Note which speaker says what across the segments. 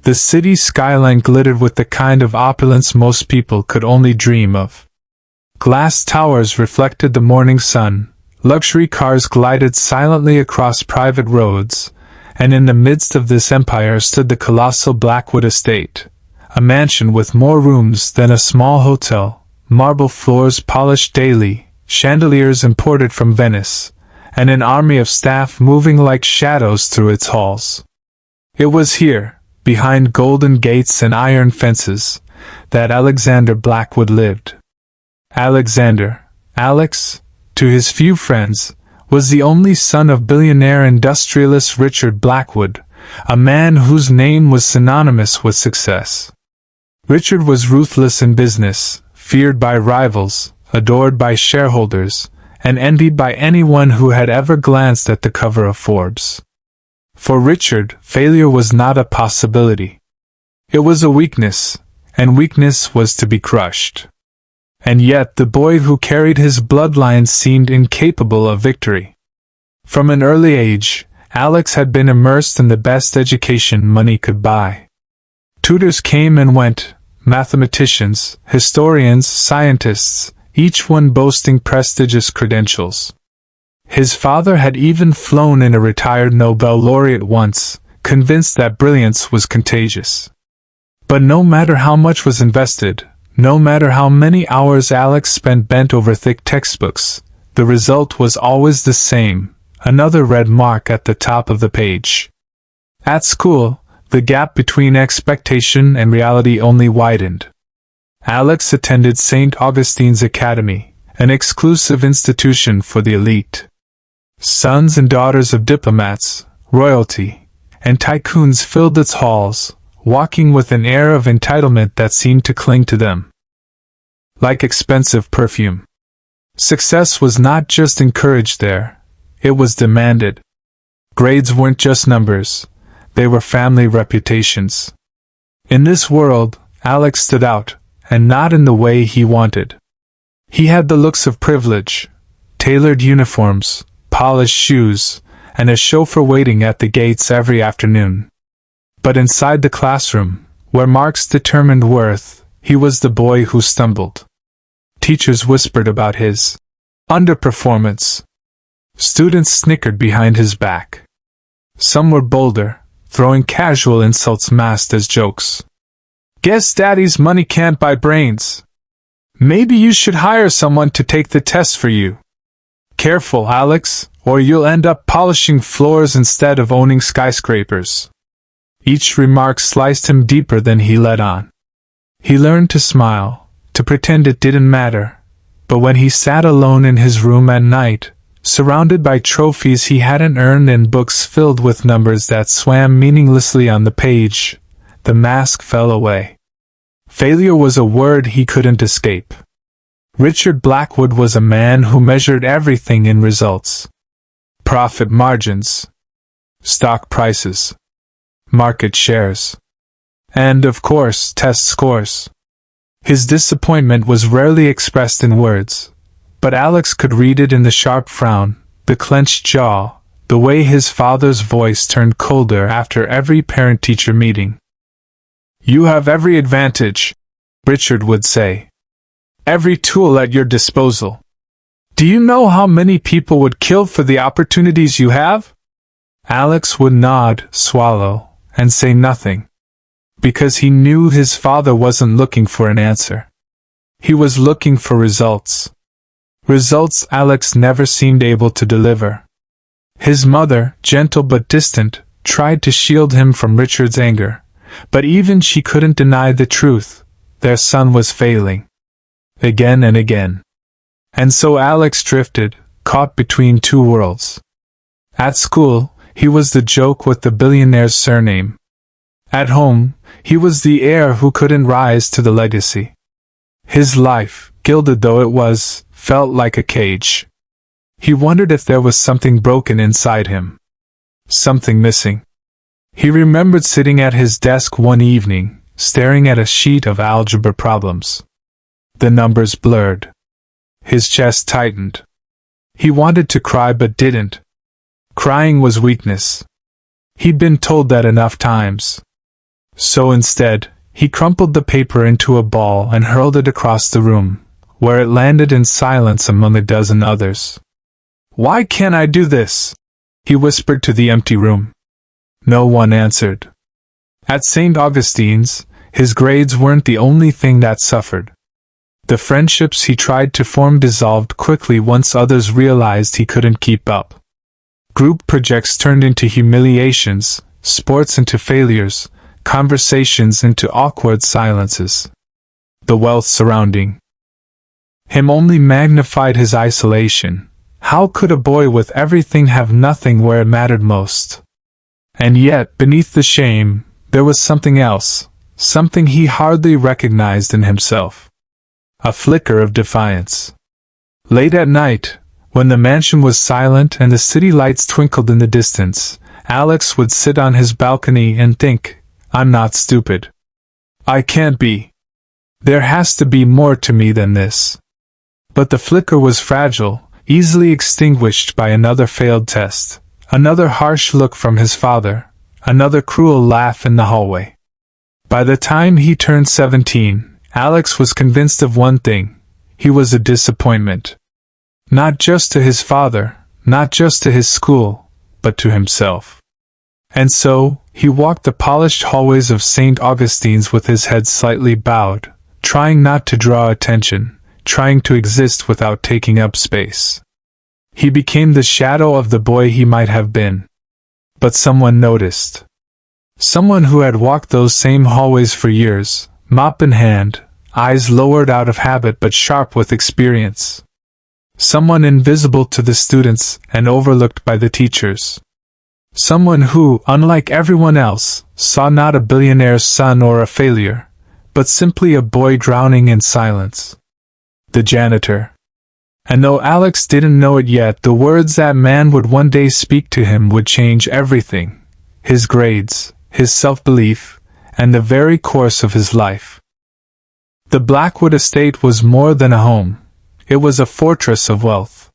Speaker 1: The city's skyline glittered with the kind of opulence most people could only dream of. Glass towers reflected the morning sun, luxury cars glided silently across private roads, and in the midst of this empire stood the colossal Blackwood estate, a mansion with more rooms than a small hotel, marble floors polished daily, chandeliers imported from Venice, and an army of staff moving like shadows through its halls. It was here, behind golden gates and iron fences, that Alexander Blackwood lived. Alexander, Alex, to his few friends, was the only son of billionaire industrialist Richard Blackwood, a man whose name was synonymous with success. Richard was ruthless in business, feared by rivals, adored by shareholders, and envied by anyone who had ever glanced at the cover of Forbes. For Richard, failure was not a possibility. It was a weakness, and weakness was to be crushed. And yet the boy who carried his bloodline seemed incapable of victory. From an early age, Alex had been immersed in the best education money could buy. Tutors came and went, mathematicians, historians, scientists, each one boasting prestigious credentials. His father had even flown in a retired Nobel laureate once, convinced that brilliance was contagious. But no matter how much was invested, no matter how many hours Alex spent bent over thick textbooks, the result was always the same, another red mark at the top of the page. At school, the gap between expectation and reality only widened. Alex attended St. Augustine's Academy, an exclusive institution for the elite. Sons and daughters of diplomats, royalty, and tycoons filled its halls, walking with an air of entitlement that seemed to cling to them like expensive perfume. Success was not just encouraged there, it was demanded. Grades weren't just numbers, they were family reputations. In this world, Alex stood out, and not in the way he wanted. He had the looks of privilege, tailored uniforms, polished shoes, and a chauffeur waiting at the gates every afternoon. But inside the classroom, where marks determined worth, he was the boy who stumbled. Teachers whispered about his underperformance. Students snickered behind his back. Some were bolder, throwing casual insults masked as jokes. "Guess Daddy's money can't buy brains. Maybe you should hire someone to take the test for you. Careful, Alex, or you'll end up polishing floors instead of owning skyscrapers." Each remark sliced him deeper than he let on. He learned to smile, to pretend it didn't matter, but when he sat alone in his room at night, surrounded by trophies he hadn't earned and books filled with numbers that swam meaninglessly on the page, the mask fell away. Failure was a word he couldn't escape. Richard Blackwood was a man who measured everything in results. Profit margins, stock prices, market shares, and, of course, test scores. His disappointment was rarely expressed in words, but Alex could read it in the sharp frown, the clenched jaw, the way his father's voice turned colder after every parent-teacher meeting. "You have every advantage," Richard would say. "Every tool at your disposal. Do you know how many people would kill for the opportunities you have?" Alex would nod, swallow, and say nothing, because he knew his father wasn't looking for an answer. He was looking for results. Results Alex never seemed able to deliver. His mother, gentle but distant, tried to shield him from Richard's anger, but even she couldn't deny the truth. Their son was failing. Again and again. And so Alex drifted, caught between two worlds. At school, he was the joke with the billionaire's surname. At home, he was the heir who couldn't rise to the legacy. His life, gilded though it was, felt like a cage. He wondered if there was something broken inside him. Something missing. He remembered sitting at his desk one evening, staring at a sheet of algebra problems. The numbers blurred. His chest tightened. He wanted to cry but didn't. Crying was weakness. He'd been told that enough times. So instead, he crumpled the paper into a ball and hurled it across the room, where it landed in silence among a dozen others. "Why can't I do this?" he whispered to the empty room. No one answered. At St. Augustine's, his grades weren't the only thing that suffered. The friendships he tried to form dissolved quickly once others realized he couldn't keep up. Group projects turned into humiliations, sports into failures, conversations into awkward silences. The wealth surrounding him only magnified his isolation. How could a boy with everything have nothing where it mattered most? And yet, beneath the shame, there was something else, something he hardly recognized in himself. A flicker of defiance. Late at night, when the mansion was silent and the city lights twinkled in the distance, Alex would sit on his balcony and think, "I'm not stupid. I can't be. There has to be more to me than this." But the flicker was fragile, easily extinguished by another failed test, another harsh look from his father, another cruel laugh in the hallway. By the time he turned 17, Alex was convinced of one thing: he was a disappointment. Not just to his father, not just to his school, but to himself. And so, he walked the polished hallways of St. Augustine's with his head slightly bowed, trying not to draw attention, trying to exist without taking up space. He became the shadow of the boy he might have been. But someone noticed. Someone who had walked those same hallways for years, mop in hand, eyes lowered out of habit but sharp with experience. Someone invisible to the students and overlooked by the teachers. Someone who, unlike everyone else, saw not a billionaire's son or a failure, but simply a boy drowning in silence. The janitor. And though Alex didn't know it yet, the words that man would one day speak to him would change everything: his grades, his self-belief, and the very course of his life. The Blackwood estate was more than a home. It was a fortress of wealth.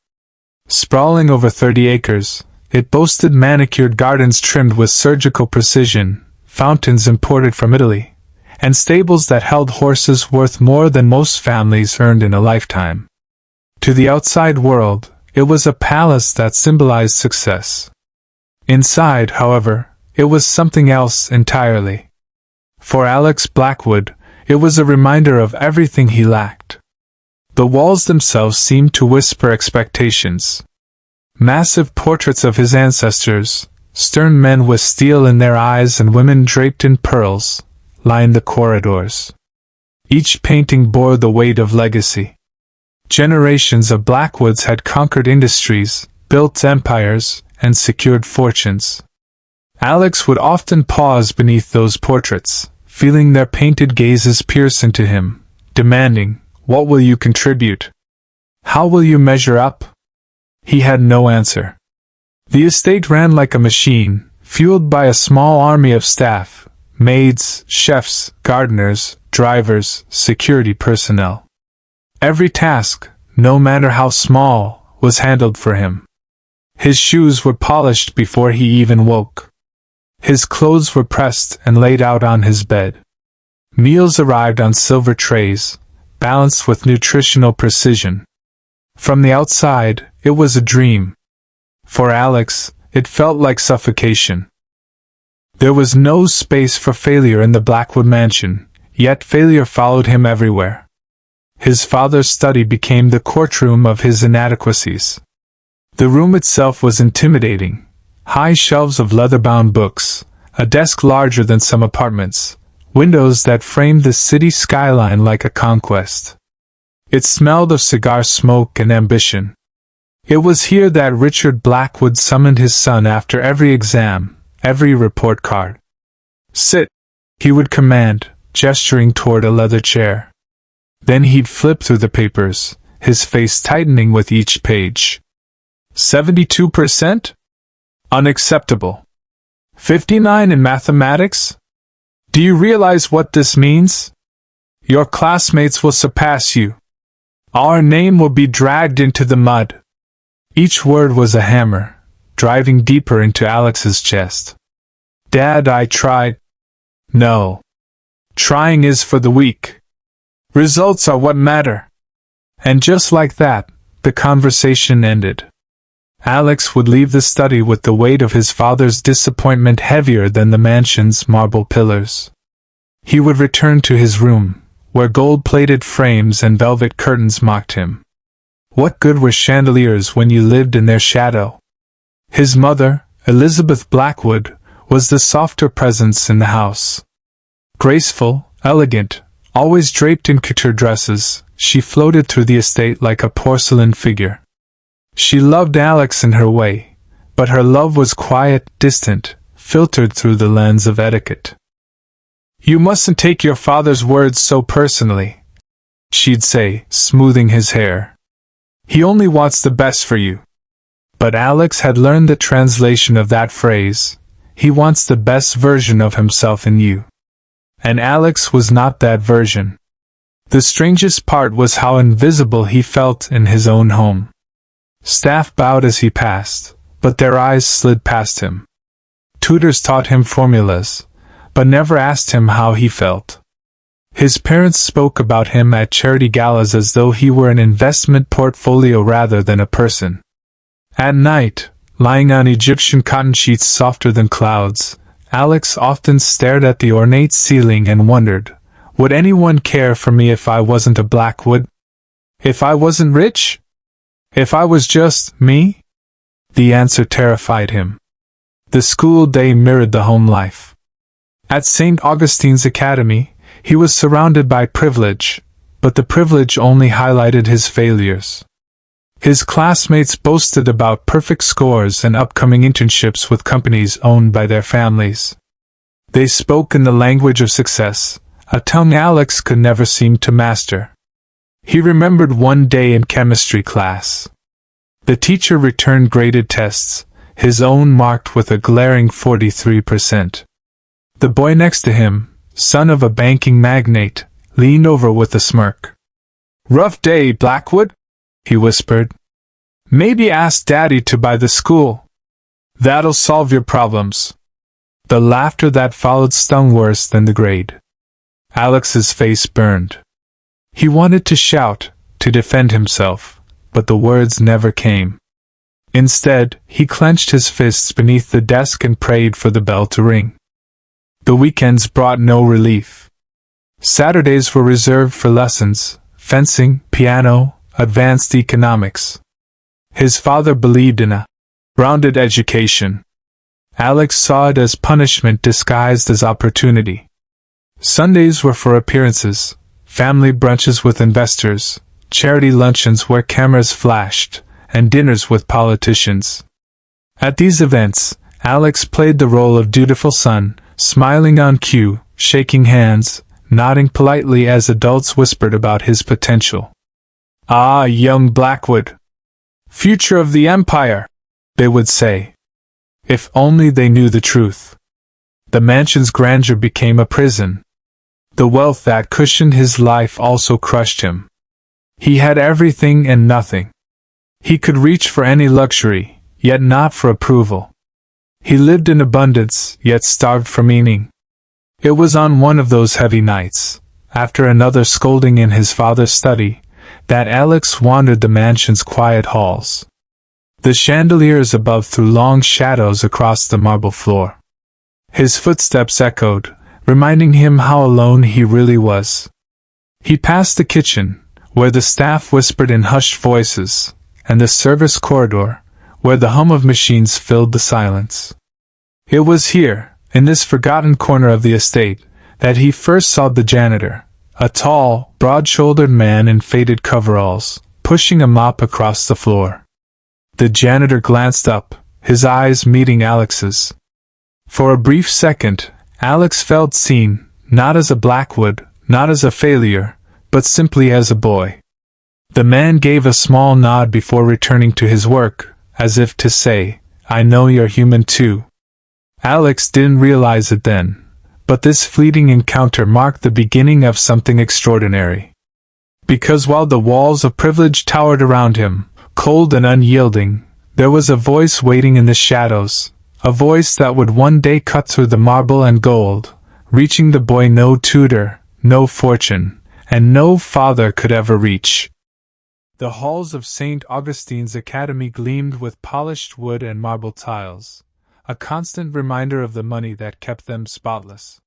Speaker 1: Sprawling over 30 acres, it boasted manicured gardens trimmed with surgical precision, fountains imported from Italy, and stables that held horses worth more than most families earned in a lifetime. To the outside world, it was a palace that symbolized success. Inside, however, it was something else entirely. For Alex Blackwood, it was a reminder of everything he lacked. The walls themselves seemed to whisper expectations. Massive portraits of his ancestors, stern men with steel in their eyes and women draped in pearls, lined the corridors. Each painting bore the weight of legacy. Generations of Blackwoods had conquered industries, built empires, and secured fortunes. Alex would often pause beneath those portraits, feeling their painted gazes pierce into him, demanding, "What will you contribute? How will you measure up?" He had no answer. The estate ran like a machine, fueled by a small army of staff, maids, chefs, gardeners, drivers, security personnel. Every task, no matter how small, was handled for him. His shoes were polished before he even woke. His clothes were pressed and laid out on his bed. Meals arrived on silver trays, balanced with nutritional precision. From the outside, it was a dream. For Alex, it felt like suffocation. There was no space for failure in the Blackwood mansion, yet failure followed him everywhere. His father's study became the courtroom of his inadequacies. The room itself was intimidating. High shelves of leather-bound books, a desk larger than some apartments, windows that framed the city skyline like a conquest. It smelled of cigar smoke and ambition. It was here that Richard Blackwood summoned his son after every exam, every report card. "Sit," he would command, gesturing toward a leather chair. Then he'd flip through the papers, his face tightening with each page. 72%? Unacceptable. 59 in mathematics? Do you realize what this means? Your classmates will surpass you. Our name will be dragged into the mud. Each word was a hammer, driving deeper into Alex's chest. "Dad, I tried." No. Trying is for the weak. Results are what matter. And just like that, the conversation ended. Alex would leave the study with the weight of his father's disappointment heavier than the mansion's marble pillars. He would return to his room, where gold-plated frames and velvet curtains mocked him. What good were chandeliers when you lived in their shadow? His mother, Elizabeth Blackwood, was the softer presence in the house. Graceful, elegant, always draped in couture dresses, she floated through the estate like a porcelain figure. She loved Alex in her way, but her love was quiet, distant, filtered through the lens of etiquette. "You mustn't take your father's words so personally," she'd say, smoothing his hair. "He only wants the best for you." But Alex had learned the translation of that phrase. He wants the best version of himself in you. And Alex was not that version. The strangest part was how invisible he felt in his own home. Staff bowed as he passed, but their eyes slid past him. Tutors taught him formulas, but never asked him how he felt. His parents spoke about him at charity galas as though he were an investment portfolio rather than a person. At night, lying on Egyptian cotton sheets softer than clouds, Alex often stared at the ornate ceiling and wondered, would anyone care for me if I wasn't a Blackwood? If I wasn't rich? If I was just me? The answer terrified him. The school day mirrored the home life. At St. Augustine's Academy, he was surrounded by privilege, but the privilege only highlighted his failures. His classmates boasted about perfect scores and upcoming internships with companies owned by their families. They spoke in the language of success, a tongue Alex could never seem to master. He remembered one day in chemistry class. The teacher returned graded tests, his own marked with a glaring 43%. The boy next to him, son of a banking magnate, leaned over with a smirk. "Rough day, Blackwood?" he whispered. "Maybe ask Daddy to buy the school. That'll solve your problems." The laughter that followed stung worse than the grade. Alex's face burned. He wanted to shout, to defend himself, but the words never came. Instead, he clenched his fists beneath the desk and prayed for the bell to ring. The weekends brought no relief. Saturdays were reserved for lessons, fencing, piano, advanced economics. His father believed in a rounded education. Alex saw it as punishment disguised as opportunity. Sundays were for appearances, family brunches with investors, charity luncheons where cameras flashed, and dinners with politicians. At these events, Alex played the role of dutiful son, smiling on cue, shaking hands, nodding politely as adults whispered about his potential. "Ah, young Blackwood! Future of the empire," they would say. If only they knew the truth. The mansion's grandeur became a prison. The wealth that cushioned his life also crushed him. He had everything and nothing. He could reach for any luxury, yet not for approval. He lived in abundance, yet starved for meaning. It was on one of those heavy nights, after another scolding in his father's study, that Alex wandered the mansion's quiet halls. The chandeliers above threw long shadows across the marble floor. His footsteps echoed, reminding him how alone he really was. He passed the kitchen, where the staff whispered in hushed voices, and the service corridor, where the hum of machines filled the silence. It was here, in this forgotten corner of the estate, that he first saw the janitor, a tall, broad-shouldered man in faded coveralls, pushing a mop across the floor. The janitor glanced up, his eyes meeting Alex's. For a brief second, Alex felt seen, not as a Blackwood, not as a failure, but simply as a boy. The man gave a small nod before returning to his work, as if to say, "I know you're human too." Alex didn't realize it then, but this fleeting encounter marked the beginning of something extraordinary. Because while the walls of privilege towered around him, cold and unyielding, there was a voice waiting in the shadows, a voice that would one day cut through the marble and gold, reaching the boy no tutor, no fortune, and no father could ever reach. The halls of St. Augustine's Academy gleamed with polished wood and marble tiles, a constant reminder of the money that kept them spotless.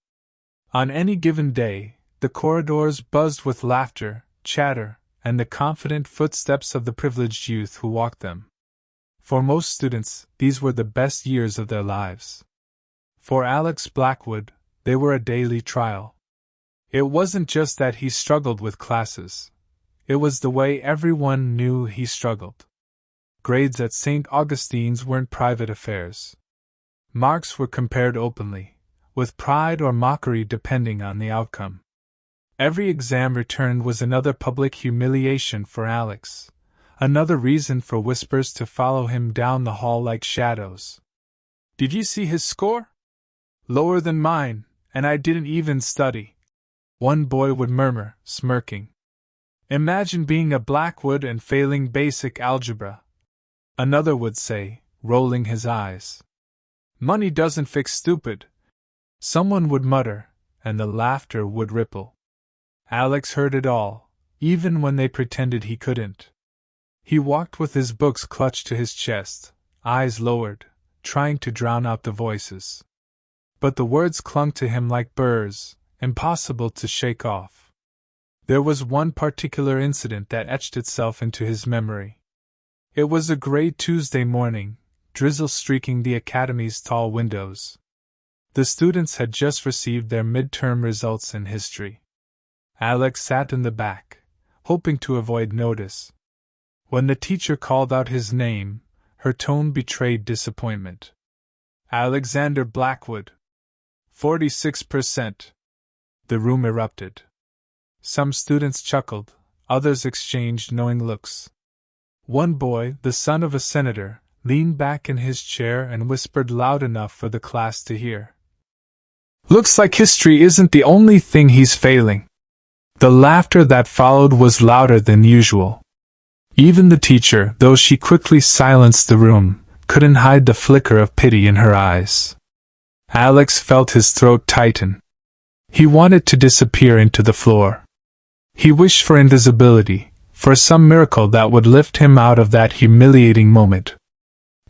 Speaker 1: On any given day, the corridors buzzed with laughter, chatter, and the confident footsteps of the privileged youth who walked them. For most students, these were the best years of their lives. For Alex Blackwood, they were a daily trial. It wasn't just that he struggled with classes. It was the way everyone knew he struggled. Grades at St. Augustine's weren't private affairs. Marks were compared openly, with pride or mockery depending on the outcome. Every exam returned was another public humiliation for Alex, another reason for whispers to follow him down the hall like shadows. "Did you see his score? Lower than mine, and I didn't even study," one boy would murmur, smirking. "Imagine being a Blackwood and failing basic algebra," another would say, rolling his eyes. "Money doesn't fix stupid," someone would mutter, and the laughter would ripple. Alex heard it all, even when they pretended he couldn't. He walked with his books clutched to his chest, eyes lowered, trying to drown out the voices. But the words clung to him like burrs, impossible to shake off. There was one particular incident that etched itself into his memory. It was a gray Tuesday morning, drizzle streaking the academy's tall windows. The students had just received their midterm results in history. Alex sat in the back, hoping to avoid notice. When the teacher called out his name, her tone betrayed disappointment. "Alexander Blackwood. 46%. The room erupted. Some students chuckled, others exchanged knowing looks. One boy, the son of a senator, leaned back in his chair and whispered loud enough for the class to hear. "Looks like history isn't the only thing he's failing." The laughter that followed was louder than usual. Even the teacher, though she quickly silenced the room, couldn't hide the flicker of pity in her eyes. Alex felt his throat tighten. He wanted to disappear into the floor. He wished for invisibility, for some miracle that would lift him out of that humiliating moment.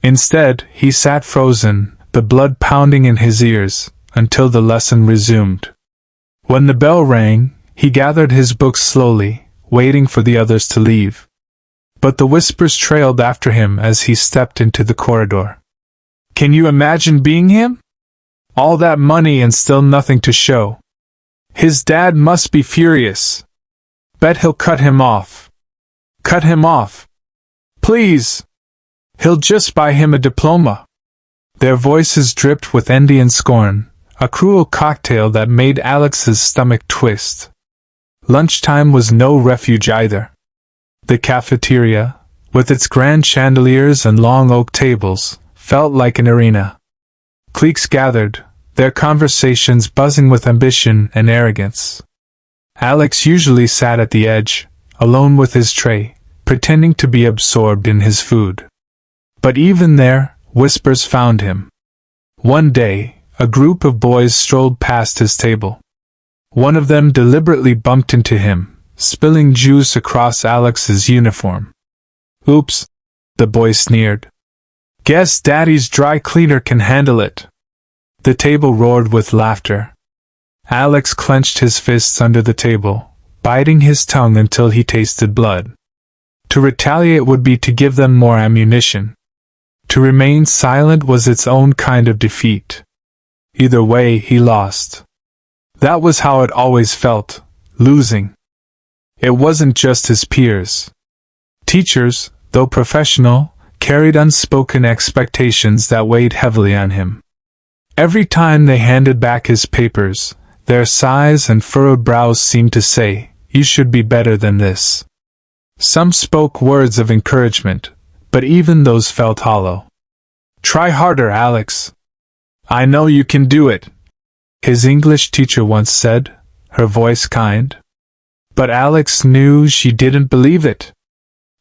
Speaker 1: Instead, he sat frozen, the blood pounding in his ears, until the lesson resumed. When the bell rang, he gathered his books slowly, waiting for the others to leave. But the whispers trailed after him as he stepped into the corridor. "Can you imagine being him? All that money and still nothing to show. His dad must be furious. Bet he'll cut him off. Cut him off. Please. He'll just buy him a diploma." Their voices dripped with envy and scorn, a cruel cocktail that made Alex's stomach twist. Lunchtime was no refuge either. The cafeteria, with its grand chandeliers and long oak tables, felt like an arena. Cliques gathered, their conversations buzzing with ambition and arrogance. Alex usually sat at the edge, alone with his tray, pretending to be absorbed in his food. But even there, whispers found him. One day, a group of boys strolled past his table. One of them deliberately bumped into him, spilling juice across Alex's uniform. "Oops," the boy sneered. "Guess Daddy's dry cleaner can handle it." The table roared with laughter. Alex clenched his fists under the table, biting his tongue until he tasted blood. To retaliate would be to give them more ammunition. To remain silent was its own kind of defeat. Either way, he lost. That was how it always felt, losing. It wasn't just his peers. Teachers, though professional, carried unspoken expectations that weighed heavily on him. Every time they handed back his papers, their sighs and furrowed brows seemed to say, "You should be better than this." Some spoke words of encouragement, but even those felt hollow. "Try harder, Alex. I know you can do it," his English teacher once said, her voice kind. But Alex knew she didn't believe it.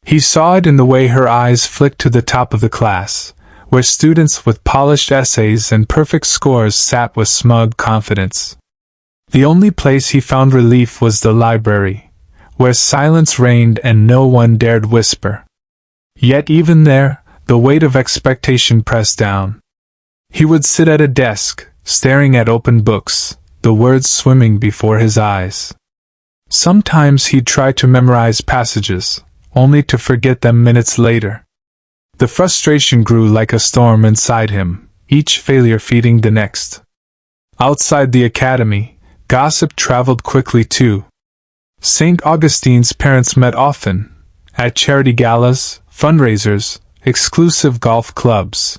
Speaker 1: He saw it in the way her eyes flicked to the top of the class, where students with polished essays and perfect scores sat with smug confidence. The only place he found relief was the library, where silence reigned and no one dared whisper. Yet even there, the weight of expectation pressed down. He would sit at a desk, staring at open books, the words swimming before his eyes. Sometimes he'd try to memorize passages, only to forget them minutes later. The frustration grew like a storm inside him, each failure feeding the next. Outside the academy, gossip traveled quickly too. St. Augustine's parents met often, at charity galas, fundraisers, exclusive golf clubs.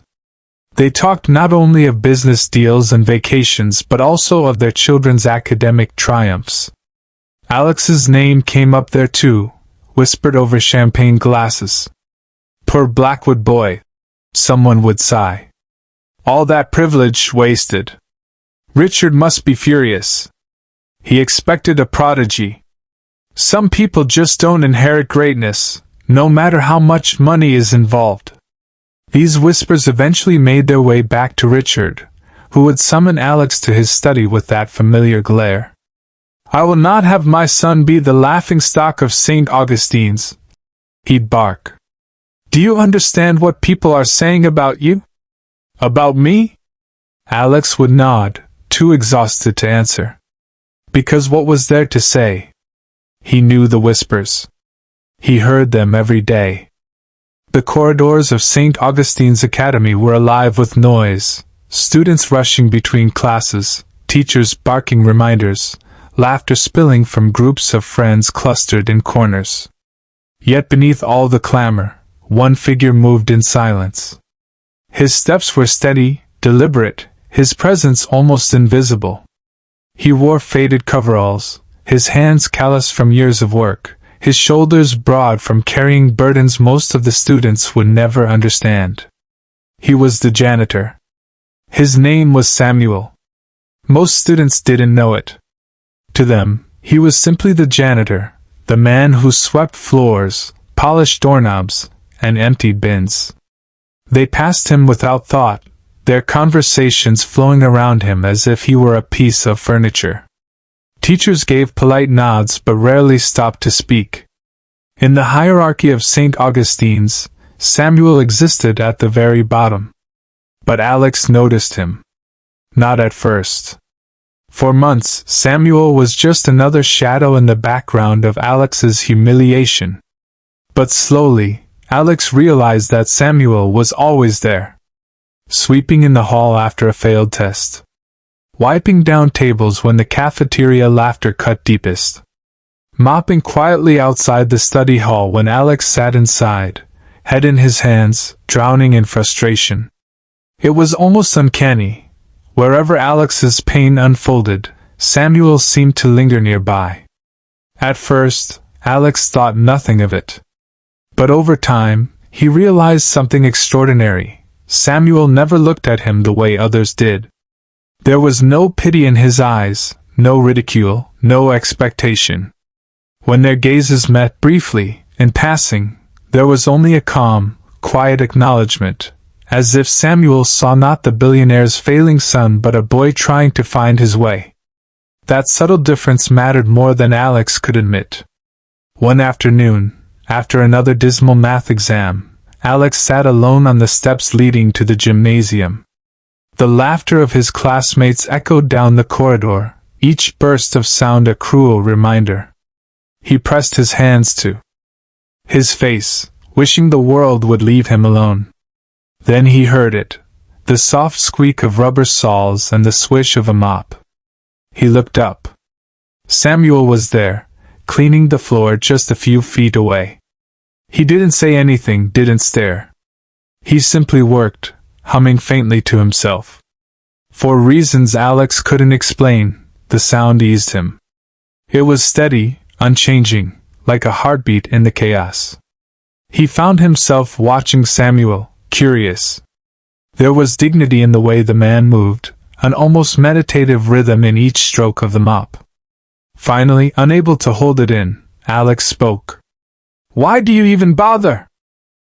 Speaker 1: They talked not only of business deals and vacations but also of their children's academic triumphs. Alex's name came up there too, whispered over champagne glasses. Poor Blackwood boy, someone would sigh. All that privilege wasted. Richard must be furious. He expected a prodigy. Some people just don't inherit greatness, no matter how much money is involved. These whispers eventually made their way back to Richard, who would summon Alex to his study with that familiar glare. "I will not have my son be the laughingstock of St. Augustine's," he'd bark. "Do you understand what people are saying about you?" "About me?" Alex would nod, too exhausted to answer. Because what was there to say? He knew the whispers. He heard them every day. The corridors of St. Augustine's Academy were alive with noise, students rushing between classes, teachers barking reminders, laughter spilling from groups of friends clustered in corners. Yet beneath all the clamor, one figure moved in silence. His steps were steady, deliberate, his presence almost invisible. He wore faded coveralls, his hands calloused from years of work, his shoulders broad from carrying burdens most of the students would never understand. He was the janitor. His name was Samuel. Most students didn't know it. To them, he was simply the janitor, the man who swept floors, polished doorknobs, and emptied bins. They passed him without thought, their conversations flowing around him as if he were a piece of furniture. Teachers gave polite nods but rarely stopped to speak. In the hierarchy of St. Augustine's, Samuel existed at the very bottom. But Alex noticed him. Not at first. For months, Samuel was just another shadow in the background of Alex's humiliation. But slowly, Alex realized that Samuel was always there. Sweeping in the hall after a failed test. Wiping down tables when the cafeteria laughter cut deepest. Mopping quietly outside the study hall when Alex sat inside, head in his hands, drowning in frustration. It was almost uncanny. Wherever Alex's pain unfolded, Samuel seemed to linger nearby. At first, Alex thought nothing of it. But over time, he realized something extraordinary. Samuel never looked at him the way others did. There was no pity in his eyes, no ridicule, no expectation. When their gazes met briefly, in passing, there was only a calm, quiet acknowledgement, as if Samuel saw not the billionaire's failing son but a boy trying to find his way. That subtle difference mattered more than Alex could admit. One afternoon, after another dismal math exam, Alex sat alone on the steps leading to the gymnasium. The laughter of his classmates echoed down the corridor, each burst of sound a cruel reminder. He pressed his hands to his face, wishing the world would leave him alone. Then he heard it, the soft squeak of rubber soles and the swish of a mop. He looked up. Samuel was there, cleaning the floor just a few feet away. He didn't say anything, didn't stare. He simply worked, humming faintly to himself. For reasons Alex couldn't explain, the sound eased him. It was steady, unchanging, like a heartbeat in the chaos. He found himself watching Samuel, curious. There was dignity in the way the man moved, an almost meditative rhythm in each stroke of the mop. Finally, unable to hold it in, Alex spoke. "Why do you even bother?"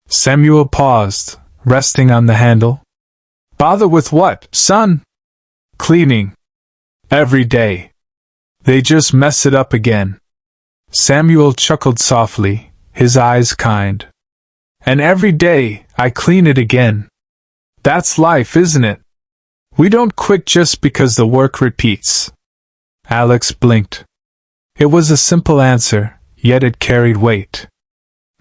Speaker 1: Samuel paused, resting on the handle. "Bother with what, son?" "Cleaning. Every day." They just mess it up again. Samuel chuckled softly, his eyes kind. And every day, I clean it again. That's life, isn't it? We don't quit just because the work repeats. Alex blinked. It was a simple answer, yet it carried weight.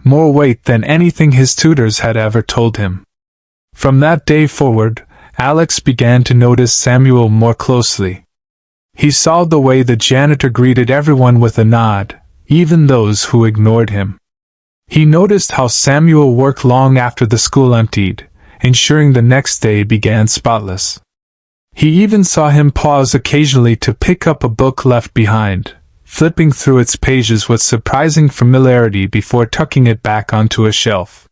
Speaker 1: More weight than anything his tutors had ever told him. From that day forward, Alex began to notice Samuel more closely. He saw the way the janitor greeted everyone with a nod, even those who ignored him. He noticed how Samuel worked long after the school emptied, ensuring the next day began spotless. He even saw him pause occasionally to pick up a book left behind, flipping through its pages with surprising familiarity before tucking it back onto a shelf.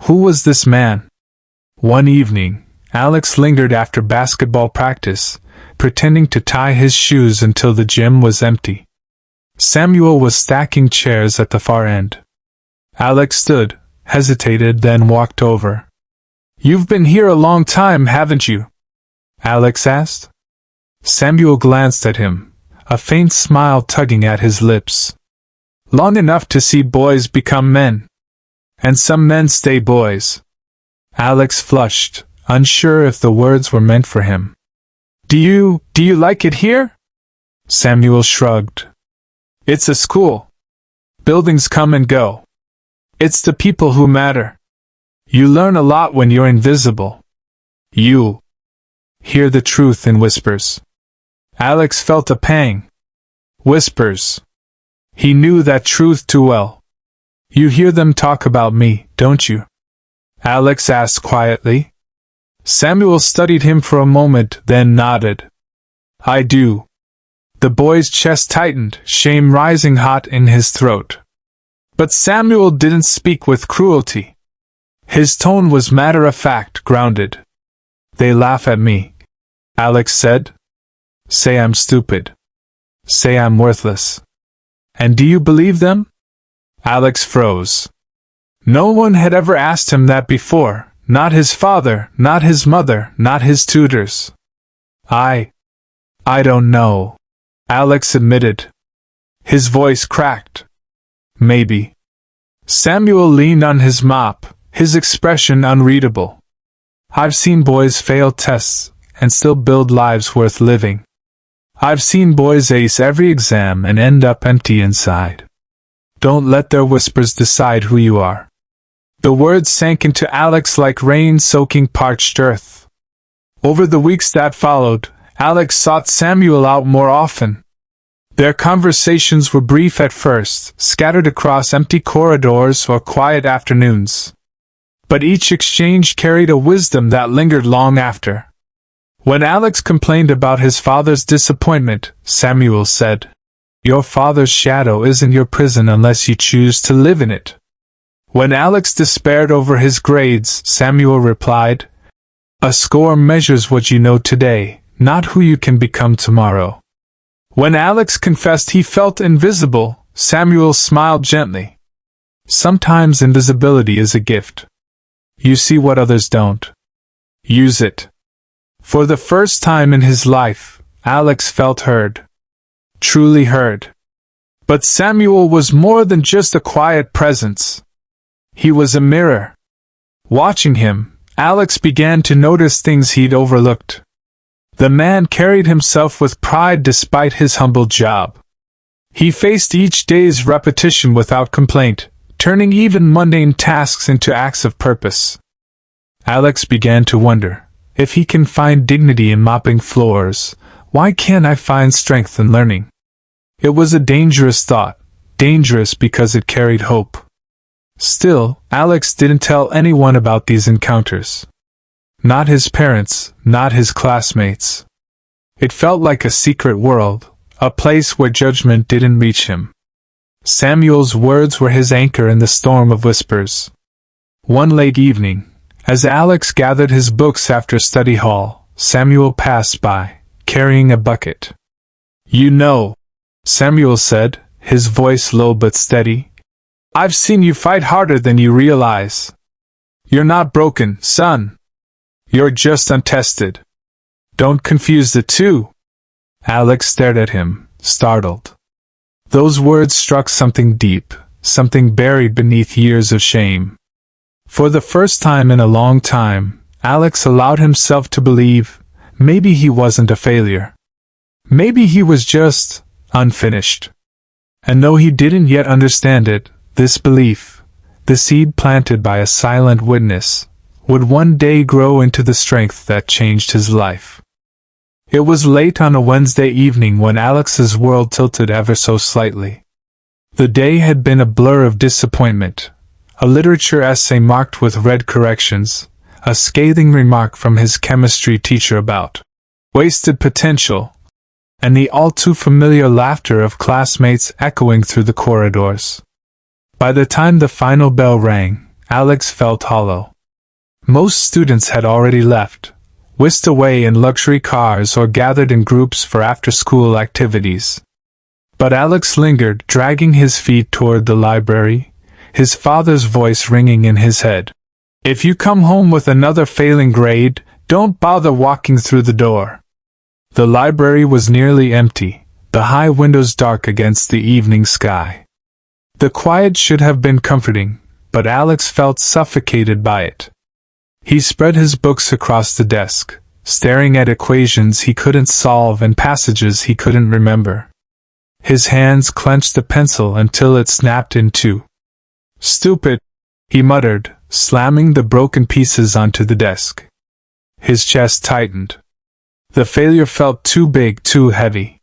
Speaker 1: Who was this man? One evening, Alex lingered after basketball practice, pretending to tie his shoes until the gym was empty. Samuel was stacking chairs at the far end. Alex stood, hesitated, then walked over. "You've been here a long time, haven't you?" Alex asked. Samuel glanced at him, a faint smile tugging at his lips. "Long enough to see boys become men. And some men stay boys." Alex flushed, unsure if the words were meant for him. Do you like it here?" Samuel shrugged. "It's a school. Buildings come and go. It's the people who matter. You learn a lot when you're invisible. You hear the truth in whispers." Alex felt a pang. Whispers. He knew that truth too well. "You hear them talk about me, don't you?" Alex asked quietly. Samuel studied him for a moment, then nodded. "I do." The boy's chest tightened, shame rising hot in his throat. But Samuel didn't speak with cruelty. His tone was matter-of-fact, grounded. "They laugh at me," Alex said. "Say I'm stupid. Say I'm worthless. And do you believe them?" Alex froze. No one had ever asked him that before, not his father, not his mother, not his tutors. I don't know," Alex admitted. His voice cracked. "Maybe." Samuel leaned on his mop, his expression unreadable. "I've seen boys fail tests and still build lives worth living. I've seen boys ace every exam and end up empty inside. Don't let their whispers decide who you are." The words sank into Alex like rain soaking parched earth. Over the weeks that followed, Alex sought Samuel out more often. Their conversations were brief at first, scattered across empty corridors or quiet afternoons. But each exchange carried a wisdom that lingered long after. When Alex complained about his father's disappointment, Samuel said, "Your father's shadow isn't your prison unless you choose to live in it." When Alex despaired over his grades, Samuel replied, "A score measures what you know today, not who you can become tomorrow." When Alex confessed he felt invisible, Samuel smiled gently. Sometimes invisibility is a gift. You see what others don't. Use it. For the first time in his life, Alex felt heard. Truly heard. But Samuel was more than just a quiet presence. He was a mirror. Watching him, Alex began to notice things he'd overlooked. The man carried himself with pride despite his humble job. He faced each day's repetition without complaint, turning even mundane tasks into acts of purpose. Alex began to wonder, if he can find dignity in mopping floors, why can't I find strength in learning? It was a dangerous thought, dangerous because it carried hope. Still, Alex didn't tell anyone about these encounters. Not his parents, not his classmates. It felt like a secret world, a place where judgment didn't reach him. Samuel's words were his anchor in the storm of whispers. One late evening, as Alex gathered his books after study hall, Samuel passed by, carrying a bucket. "You know," Samuel said, his voice low but steady, "I've seen you fight harder than you realize. You're not broken, son. You're just untested. Don't confuse the two." Alex stared at him, startled. Those words struck something deep, something buried beneath years of shame. For the first time in a long time, Alex allowed himself to believe maybe he wasn't a failure. Maybe he was just unfinished. And though he didn't yet understand it, this belief, the seed planted by a silent witness, would one day grow into the strength that changed his life. It was late on a Wednesday evening when Alex's world tilted ever so slightly. The day had been a blur of disappointment, a literature essay marked with red corrections, a scathing remark from his chemistry teacher about wasted potential, and the all-too-familiar laughter of classmates echoing through the corridors. By the time the final bell rang, Alex felt hollow. Most students had already left, whisked away in luxury cars or gathered in groups for after-school activities. But Alex lingered, dragging his feet toward the library, his father's voice ringing in his head. "If you come home with another failing grade, don't bother walking through the door." The library was nearly empty, the high windows dark against the evening sky. The quiet should have been comforting, but Alex felt suffocated by it. He spread his books across the desk, staring at equations he couldn't solve and passages he couldn't remember. His hands clenched the pencil until it snapped in two. "Stupid," he muttered, slamming the broken pieces onto the desk. His chest tightened. The failure felt too big, too heavy.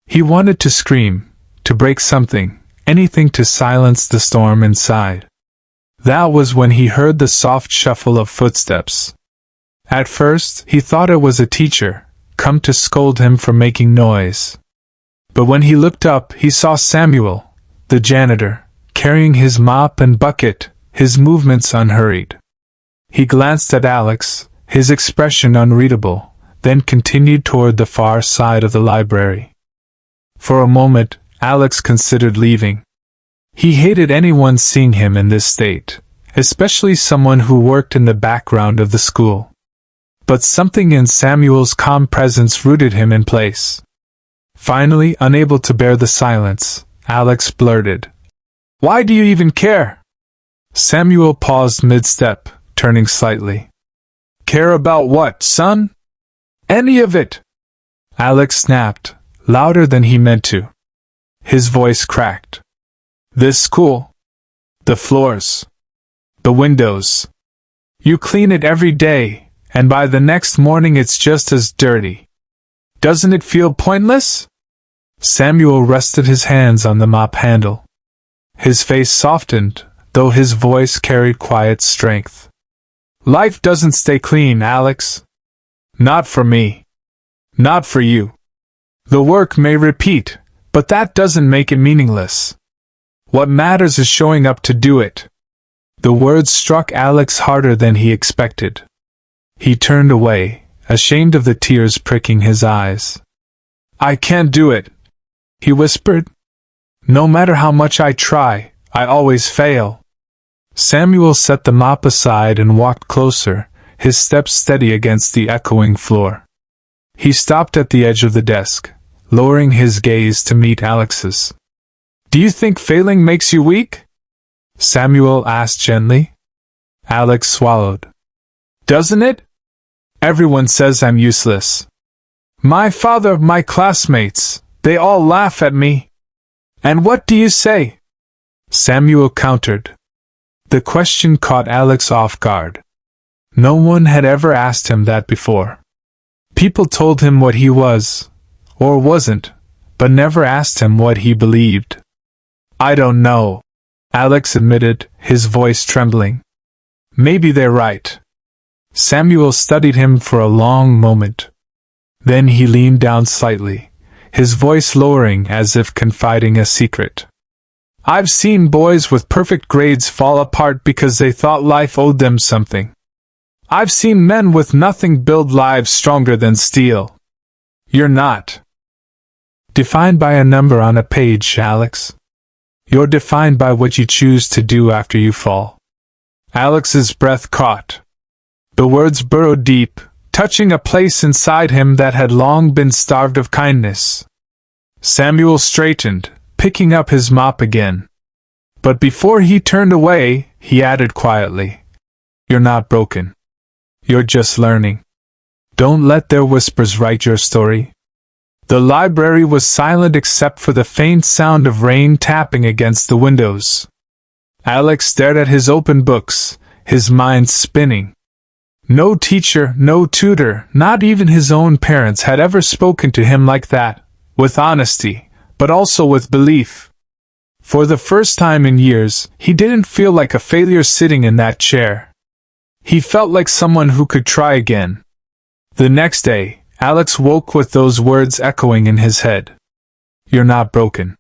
Speaker 1: He wanted to scream, to break something, anything to silence the storm inside. That was when he heard the soft shuffle of footsteps. At first, he thought it was a teacher, come to scold him for making noise. But when he looked up, he saw Samuel, the janitor, carrying his mop and bucket, his movements unhurried. He glanced at Alex, his expression unreadable, then continued toward the far side of the library. For a moment, Alex considered leaving. He hated anyone seeing him in this state, especially someone who worked in the background of the school. But something in Samuel's calm presence rooted him in place. Finally, unable to bear the silence, Alex blurted, "Why do you even care?" Samuel paused mid-step, turning slightly. "Care about what, son?" "Any of it," Alex snapped, louder than he meant to. His voice cracked. "This school. The floors. The windows. You clean it every day, and by the next morning it's just as dirty. Doesn't it feel pointless?" Samuel rested his hands on the mop handle. His face softened, though his voice carried quiet strength. "Life doesn't stay clean, Alex. Not for me. Not for you. The work may repeat, but that doesn't make it meaningless. What matters is showing up to do it." The words struck Alex harder than he expected. He turned away, ashamed of the tears pricking his eyes. "I can't do it," he whispered. "No matter how much I try, I always fail." Samuel set the mop aside and walked closer, his steps steady against the echoing floor. He stopped at the edge of the desk, lowering his gaze to meet Alex's. "Do you think failing makes you weak?" Samuel asked gently. Alex swallowed. "Doesn't it? Everyone says I'm useless. My father, my classmates, they all laugh at me. And what do you say?" Samuel countered. The question caught Alex off guard. No one had ever asked him that before. People told him what he was, or wasn't, but never asked him what he believed. "I don't know," Alex admitted, his voice trembling. "Maybe they're right." Samuel studied him for a long moment. Then he leaned down slightly, his voice lowering as if confiding a secret. "I've seen boys with perfect grades fall apart because they thought life owed them something. I've seen men with nothing build lives stronger than steel. You're not defined by a number on a page, Alex. You're defined by what you choose to do after you fall." Alex's breath caught. The words burrowed deep, touching a place inside him that had long been starved of kindness. Samuel straightened, picking up his mop again. But before he turned away, he added quietly, "You're not broken. You're just learning. Don't let their whispers write your story." The library was silent except for the faint sound of rain tapping against the windows. Alex stared at his open books, his mind spinning. No teacher, no tutor, not even his own parents had ever spoken to him like that, with honesty, but also with belief. For the first time in years, he didn't feel like a failure sitting in that chair. He felt like someone who could try again. The next day, Alex woke with those words echoing in his head. "You're not broken.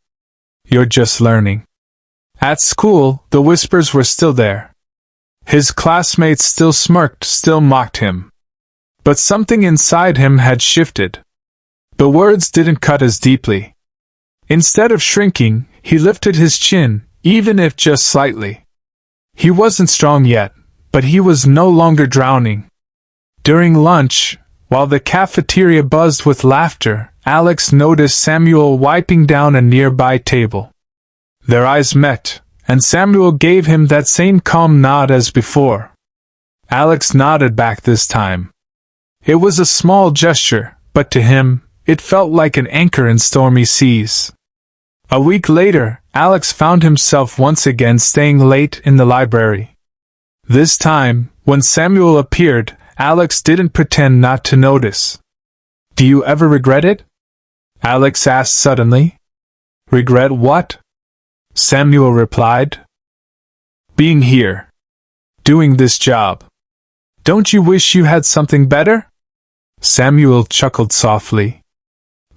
Speaker 1: You're just learning." At school, the whispers were still there. His classmates still smirked, still mocked him. But something inside him had shifted. The words didn't cut as deeply. Instead of shrinking, he lifted his chin, even if just slightly. He wasn't strong yet, but he was no longer drowning. During lunch, while the cafeteria buzzed with laughter, Alex noticed Samuel wiping down a nearby table. Their eyes met, and Samuel gave him that same calm nod as before. Alex nodded back this time. It was a small gesture, but to him, it felt like an anchor in stormy seas. A week later, Alex found himself once again staying late in the library. This time, when Samuel appeared, Alex didn't pretend not to notice. "Do you ever regret it?" Alex asked suddenly. "Regret what?" Samuel replied. "Being here. Doing this job. Don't you wish you had something better?" Samuel chuckled softly.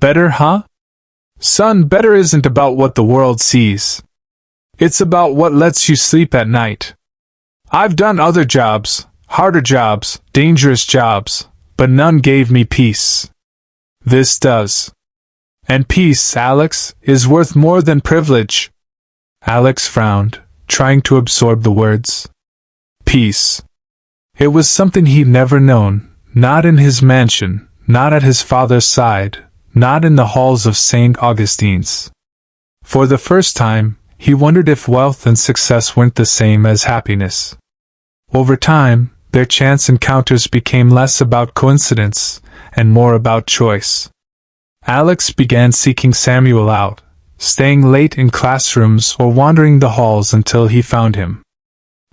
Speaker 1: "Better, huh? Son, better isn't about what the world sees. It's about what lets you sleep at night. I've done other jobs, harder jobs, dangerous jobs, but none gave me peace. This does. And peace, Alex, is worth more than privilege." Alex frowned, trying to absorb the words. Peace. It was something he'd never known, not in his mansion, not at his father's side, not in the halls of St. Augustine's. For the first time, he wondered if wealth and success weren't the same as happiness. Over time, their chance encounters became less about coincidence and more about choice. Alex began seeking Samuel out, staying late in classrooms or wandering the halls until he found him.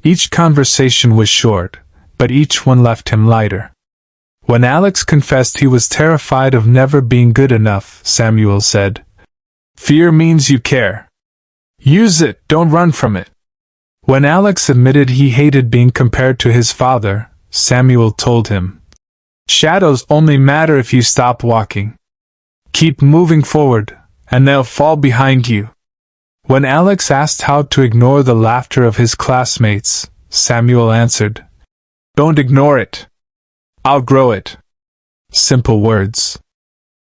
Speaker 1: Each conversation was short, but each one left him lighter. When Alex confessed he was terrified of never being good enough, Samuel said, "Fear means you care. Use it, don't run from it." When Alex admitted he hated being compared to his father, Samuel told him, "Shadows only matter if you stop walking. Keep moving forward, and they'll fall behind you." When Alex asked how to ignore the laughter of his classmates, Samuel answered, "Don't ignore it. Outgrow it." Simple words.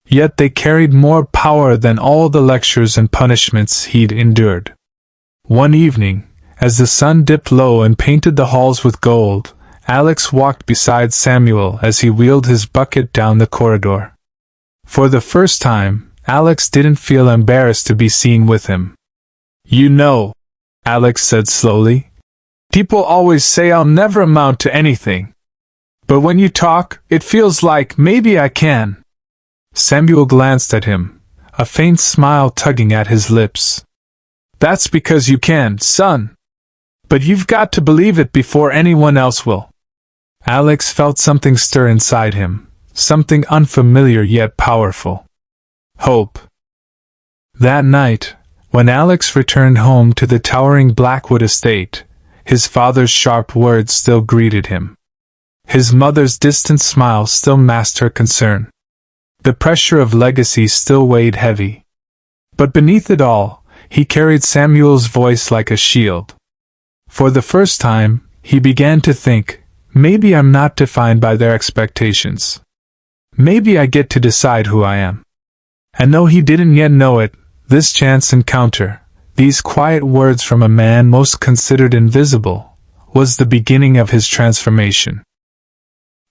Speaker 1: Yet they carried more power than all the lectures and punishments he'd endured. One evening, as the sun dipped low and painted the halls with gold, Alex walked beside Samuel as he wheeled his bucket down the corridor. For the first time, Alex didn't feel embarrassed to be seen with him. "You know," Alex said slowly, "people always say I'll never amount to anything. But when you talk, it feels like maybe I can." Samuel glanced at him, a faint smile tugging at his lips. "That's because you can, son. But you've got to believe it before anyone else will." Alex felt something stir inside him, something unfamiliar yet powerful. Hope. That night, when Alex returned home to the towering Blackwood estate, his father's sharp words still greeted him. His mother's distant smile still masked her concern. The pressure of legacy still weighed heavy. But beneath it all, he carried Samuel's voice like a shield. For the first time, he began to think, maybe I'm not defined by their expectations. Maybe I get to decide who I am. And though he didn't yet know it, this chance encounter, these quiet words from a man most considered invisible, was the beginning of his transformation.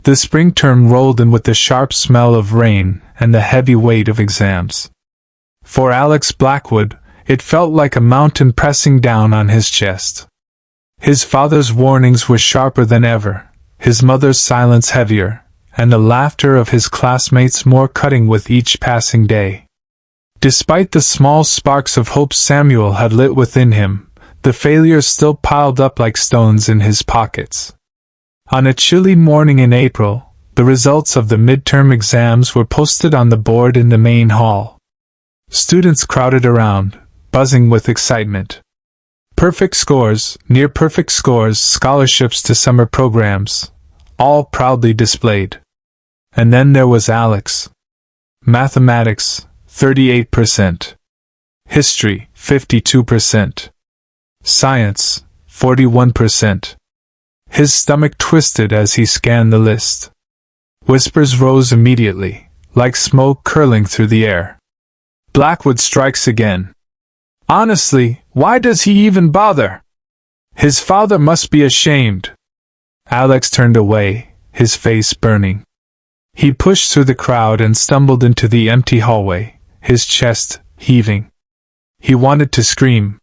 Speaker 1: The spring term rolled in with the sharp smell of rain and the heavy weight of exams. For Alex Blackwood, it felt like a mountain pressing down on his chest. His father's warnings were sharper than ever, his mother's silence heavier, and the laughter of his classmates more cutting with each passing day. Despite the small sparks of hope Samuel had lit within him, the failures still piled up like stones in his pockets. On a chilly morning in April, the results of the midterm exams were posted on the board in the main hall. Students crowded around, buzzing with excitement. Perfect scores, near perfect scores, scholarships to summer programs, all proudly displayed. And then there was Alex. Mathematics, 38%. History, 52%. Science, 41%. His stomach twisted as he scanned the list. Whispers rose immediately, like smoke curling through the air. Blackwood strikes again. Honestly, why does he even bother? His father must be ashamed. Alex turned away, his face burning. He pushed through the crowd and stumbled into the empty hallway, his chest heaving. He wanted to scream.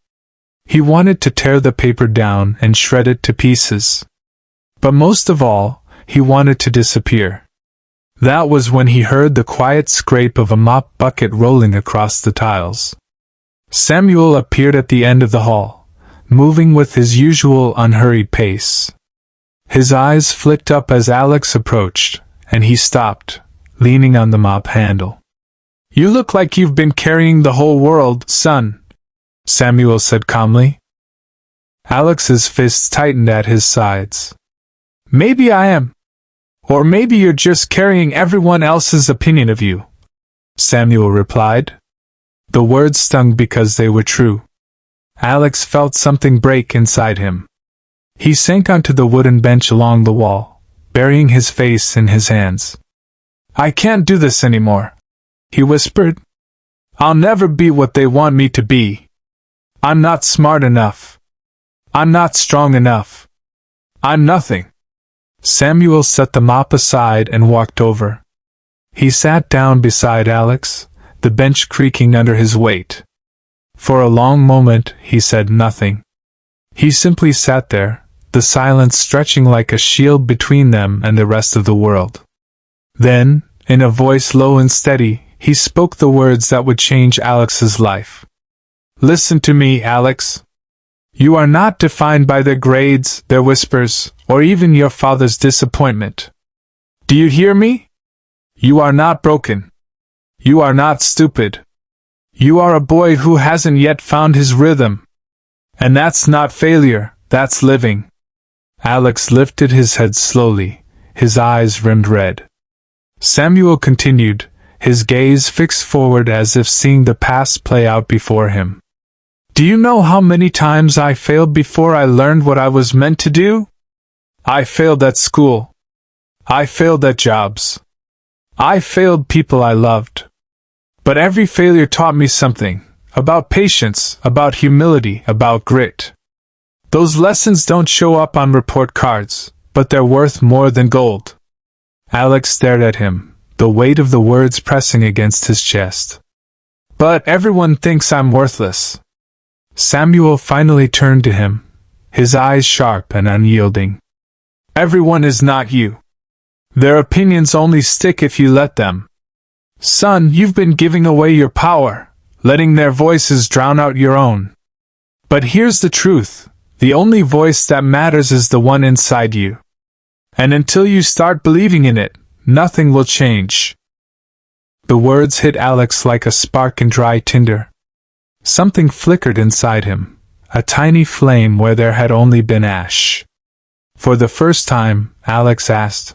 Speaker 1: He wanted to tear the paper down and shred it to pieces. But most of all, he wanted to disappear. That was when he heard the quiet scrape of a mop bucket rolling across the tiles. Samuel appeared at the end of the hall, moving with his usual unhurried pace. His eyes flicked up as Alex approached, and he stopped, leaning on the mop handle. "You look like you've been carrying the whole world, son," Samuel said calmly. Alex's fists tightened at his sides. "Maybe I am. Or maybe you're just carrying everyone else's opinion of you," Samuel replied. The words stung because they were true. Alex felt something break inside him. He sank onto the wooden bench along the wall, burying his face in his hands. "I can't do this anymore," he whispered. "I'll never be what they want me to be. I'm not smart enough. I'm not strong enough. I'm nothing." Samuel set the mop aside and walked over. He sat down beside Alex, the bench creaking under his weight. For a long moment he said nothing. He simply sat there, the silence stretching like a shield between them and the rest of the world. Then, in a voice low and steady, he spoke the words that would change Alex's life. "Listen to me, Alex. You are not defined by their grades, their whispers, or even your father's disappointment. Do you hear me? You are not broken. You are not stupid. You are a boy who hasn't yet found his rhythm. And that's not failure, that's living." Alex lifted his head slowly, his eyes rimmed red. Samuel continued, his gaze fixed forward as if seeing the past play out before him. "Do you know how many times I failed before I learned what I was meant to do? I failed at school. I failed at jobs. I failed people I loved. But every failure taught me something, about patience, about humility, about grit. Those lessons don't show up on report cards, but they're worth more than gold." Alex stared at him, the weight of the words pressing against his chest. "But everyone thinks I'm worthless." Samuel finally turned to him, his eyes sharp and unyielding. "Everyone is not you. Their opinions only stick if you let them. Son, you've been giving away your power, letting their voices drown out your own. But here's the truth, the only voice that matters is the one inside you. And until you start believing in it, nothing will change." The words hit Alex like a spark in dry tinder. Something flickered inside him, a tiny flame where there had only been ash. For the first time, Alex asked,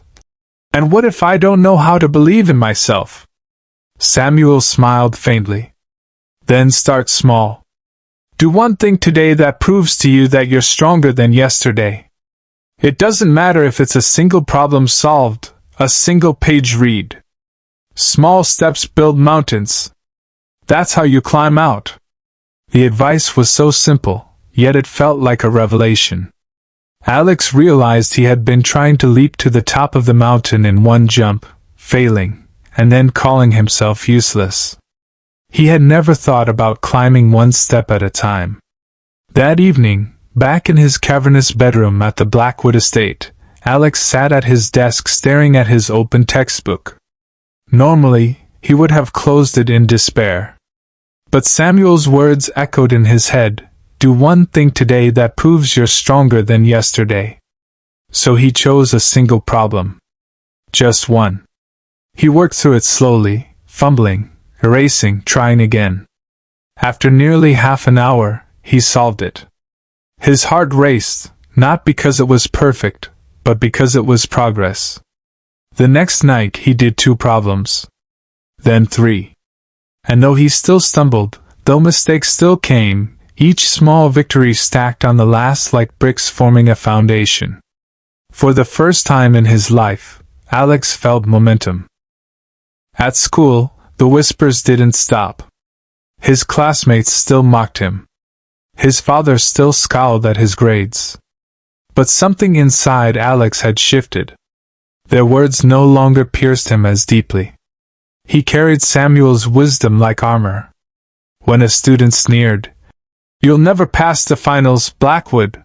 Speaker 1: "And what if I don't know how to believe in myself?" Samuel smiled faintly. "Then start small. Do one thing today that proves to you that you're stronger than yesterday. It doesn't matter if it's a single problem solved, a single page read. Small steps build mountains. That's how you climb out." The advice was so simple, yet it felt like a revelation. Alex realized he had been trying to leap to the top of the mountain in one jump, failing, and then calling himself useless. He had never thought about climbing one step at a time. That evening, back in his cavernous bedroom at the Blackwood estate, Alex sat at his desk staring at his open textbook. Normally, he would have closed it in despair. But Samuel's words echoed in his head, "Do one thing today that proves you're stronger than yesterday." So he chose a single problem. Just one. He worked through it slowly, fumbling, erasing, trying again. After nearly half an hour, he solved it. His heart raced, not because it was perfect, but because it was progress. The next night he did 2 problems. Then 3. And though he still stumbled, though mistakes still came, each small victory stacked on the last like bricks forming a foundation. For the first time in his life, Alex felt momentum. At school, the whispers didn't stop. His classmates still mocked him. His father still scowled at his grades. But something inside Alex had shifted. Their words no longer pierced him as deeply. He carried Samuel's wisdom like armor. When a student sneered, "You'll never pass the finals, Blackwood,"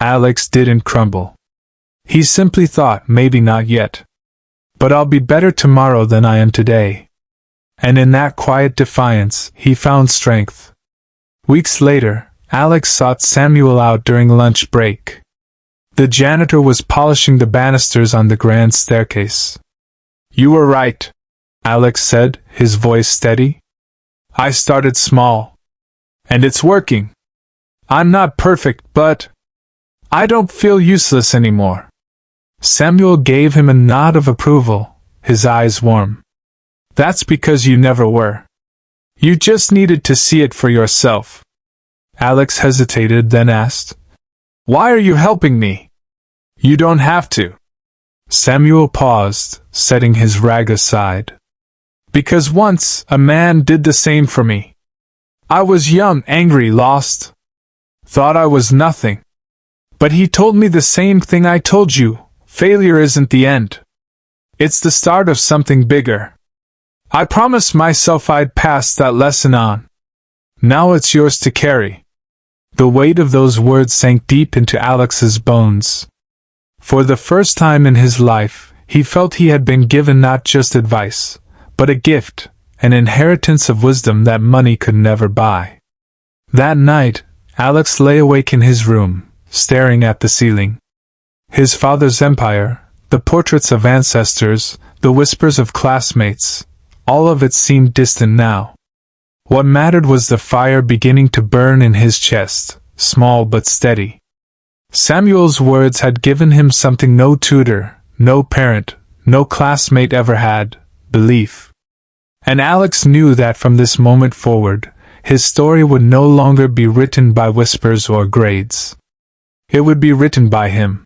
Speaker 1: Alex didn't crumble. He simply thought, maybe not yet. But I'll be better tomorrow than I am today. And in that quiet defiance, he found strength. Weeks later, Alex sought Samuel out during lunch break. The janitor was polishing the banisters on the grand staircase. "You were right," Alex said, his voice steady. "I started small. And it's working. I'm not perfect, but I don't feel useless anymore." Samuel gave him a nod of approval, his eyes warm. "That's because you never were. You just needed to see it for yourself." Alex hesitated, then asked, "Why are you helping me?" "You don't have to." Samuel paused, setting his rag aside. "Because once, a man did the same for me. I was young, angry, lost. Thought I was nothing. But he told me the same thing I told you. Failure isn't the end. It's the start of something bigger. I promised myself I'd pass that lesson on. Now it's yours to carry." The weight of those words sank deep into Alex's bones. For the first time in his life, he felt he had been given not just advice, but a gift, an inheritance of wisdom that money could never buy. That night, Alex lay awake in his room, staring at the ceiling. His father's empire, the portraits of ancestors, the whispers of classmates, all of it seemed distant now. What mattered was the fire beginning to burn in his chest, small but steady. Samuel's words had given him something no tutor, no parent, no classmate ever had: belief. And Alex knew that from this moment forward, his story would no longer be written by whispers or grades. It would be written by him.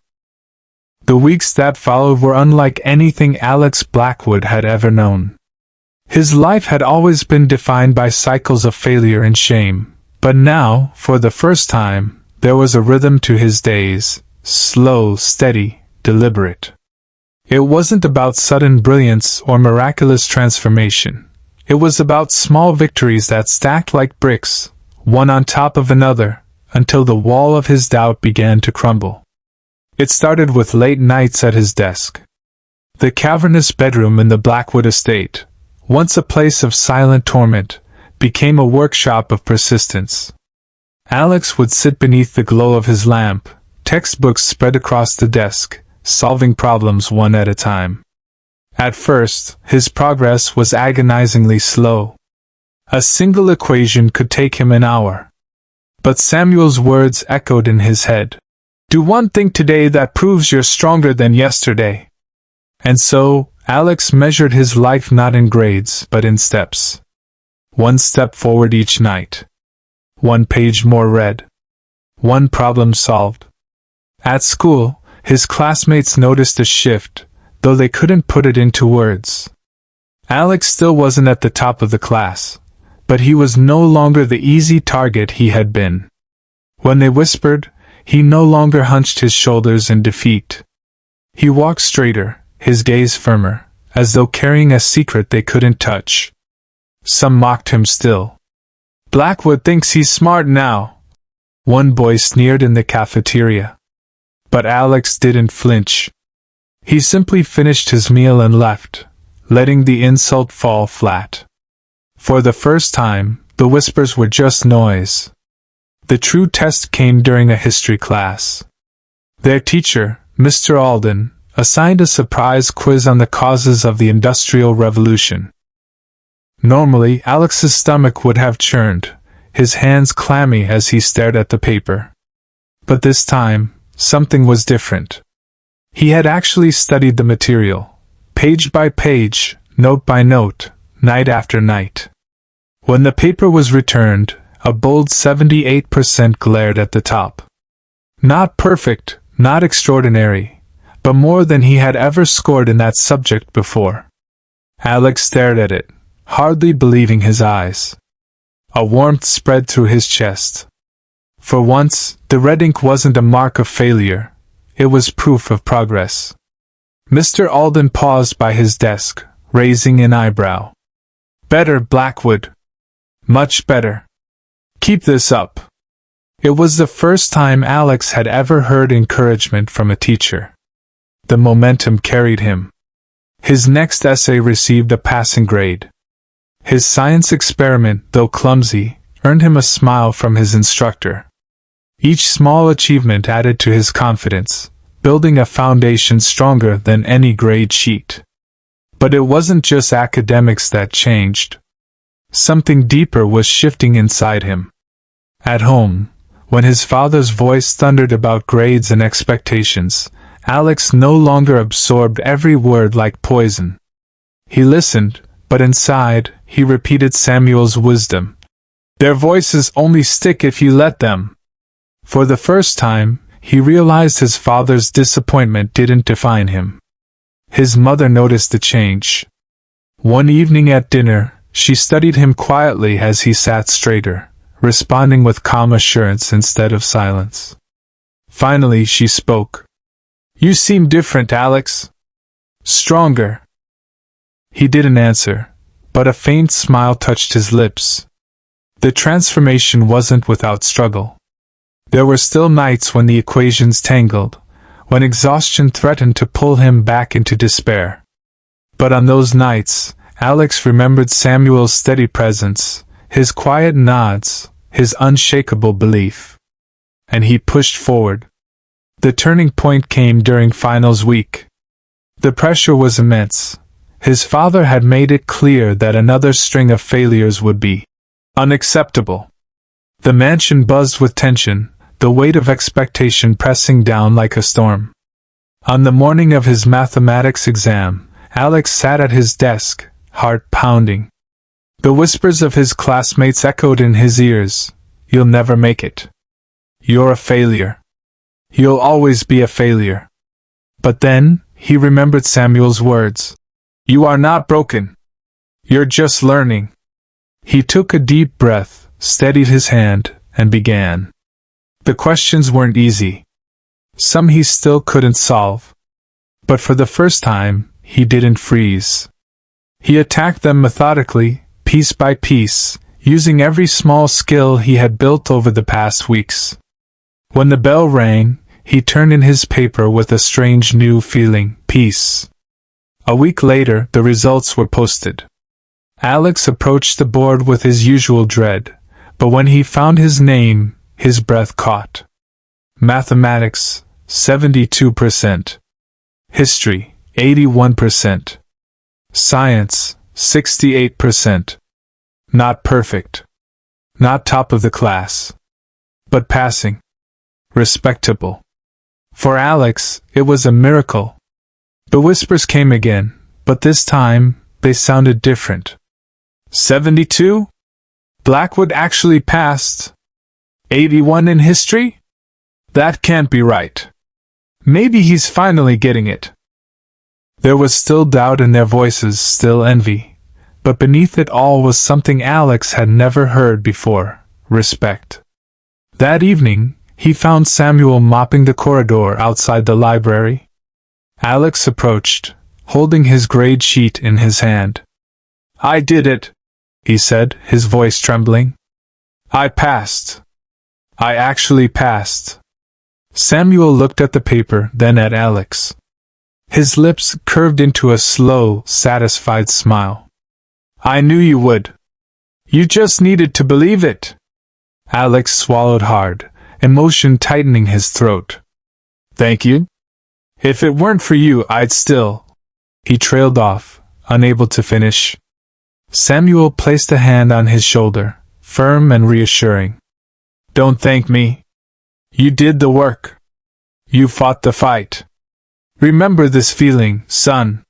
Speaker 1: The weeks that followed were unlike anything Alex Blackwood had ever known. His life had always been defined by cycles of failure and shame, but now, for the first time, there was a rhythm to his days, slow, steady, deliberate. It wasn't about sudden brilliance or miraculous transformation. It was about small victories that stacked like bricks, one on top of another, until the wall of his doubt began to crumble. It started with late nights at his desk. The cavernous bedroom in the Blackwood estate, once a place of silent torment, became a workshop of persistence. Alex would sit beneath the glow of his lamp, textbooks spread across the desk, solving problems one at a time. At first, his progress was agonizingly slow. A single equation could take him an hour. But Samuel's words echoed in his head. "Do one thing today that proves you're stronger than yesterday." And so, Alex measured his life not in grades, but in steps. One step forward each night. One page more read. One problem solved. At school, his classmates noticed a shift, though they couldn't put it into words. Alex still wasn't at the top of the class, but he was no longer the easy target he had been. When they whispered, he no longer hunched his shoulders in defeat. He walked straighter, his gaze firmer, as though carrying a secret they couldn't touch. Some mocked him still. "Blackwood thinks he's smart now," one boy sneered in the cafeteria. But Alex didn't flinch. He simply finished his meal and left, letting the insult fall flat. For the first time, the whispers were just noise. The true test came during a history class. Their teacher, Mr. Alden, assigned a surprise quiz on the causes of the Industrial Revolution. Normally, Alex's stomach would have churned, his hands clammy as he stared at the paper. But this time, something was different. He had actually studied the material, page by page, note by note, night after night. When the paper was returned, a bold 78% glared at the top. Not perfect, not extraordinary, but more than he had ever scored in that subject before. Alex stared at it, hardly believing his eyes. A warmth spread through his chest. For once, the red ink wasn't a mark of failure. It was proof of progress. Mr. Alden paused by his desk, raising an eyebrow. "Better, Blackwood. Much better. Keep this up." It was the first time Alex had ever heard encouragement from a teacher. The momentum carried him. His next essay received a passing grade. His science experiment, though clumsy, earned him a smile from his instructor. Each small achievement added to his confidence, building a foundation stronger than any grade sheet. But it wasn't just academics that changed. Something deeper was shifting inside him. At home, when his father's voice thundered about grades and expectations, Alex no longer absorbed every word like poison. He listened, but inside, he repeated Samuel's wisdom. "Their voices only stick if you let them." For the first time, he realized his father's disappointment didn't define him. His mother noticed the change. One evening at dinner, she studied him quietly as he sat straighter, responding with calm assurance instead of silence. Finally, she spoke. "You seem different, Alex. Stronger." He didn't answer, but a faint smile touched his lips. The transformation wasn't without struggle. There were still nights when the equations tangled, when exhaustion threatened to pull him back into despair. But on those nights, Alex remembered Samuel's steady presence, his quiet nods, his unshakable belief. And he pushed forward. The turning point came during finals week. The pressure was immense. His father had made it clear that another string of failures would be unacceptable. The mansion buzzed with tension, the weight of expectation pressing down like a storm. On the morning of his mathematics exam, Alex sat at his desk, heart pounding. The whispers of his classmates echoed in his ears. "You'll never make it. You're a failure. You'll always be a failure." But then, he remembered Samuel's words. "You are not broken. You're just learning." He took a deep breath, steadied his hand, and began. The questions weren't easy. Some he still couldn't solve. But for the first time, he didn't freeze. He attacked them methodically, piece by piece, using every small skill he had built over the past weeks. When the bell rang, he turned in his paper with a strange new feeling, peace. A week later, the results were posted. Alex approached the board with his usual dread, but when he found his name, his breath caught. Mathematics, 72%. History, 81%. Science, 68%. Not perfect. Not top of the class. But passing. Respectable. For Alex, it was a miracle. The whispers came again, but this time, they sounded different. 72? Blackwood actually passed. 81 in history? That can't be right. Maybe he's finally getting it. There was still doubt in their voices, still envy, but beneath it all was something Alex had never heard before, respect. That evening, he found Samuel mopping the corridor outside the library. Alex approached, holding his grade sheet in his hand. "I did it," he said, his voice trembling. I passed. I actually passed. Samuel looked at the paper, then at Alex. His lips curved into a slow, satisfied smile. I knew you would. You just needed to believe it. Alex swallowed hard, emotion tightening his throat. Thank you. If it weren't for you, I'd still... He trailed off, unable to finish. Samuel placed a hand on his shoulder, firm and reassuring. Don't thank me. You did the work. You fought the fight. Remember this feeling, son.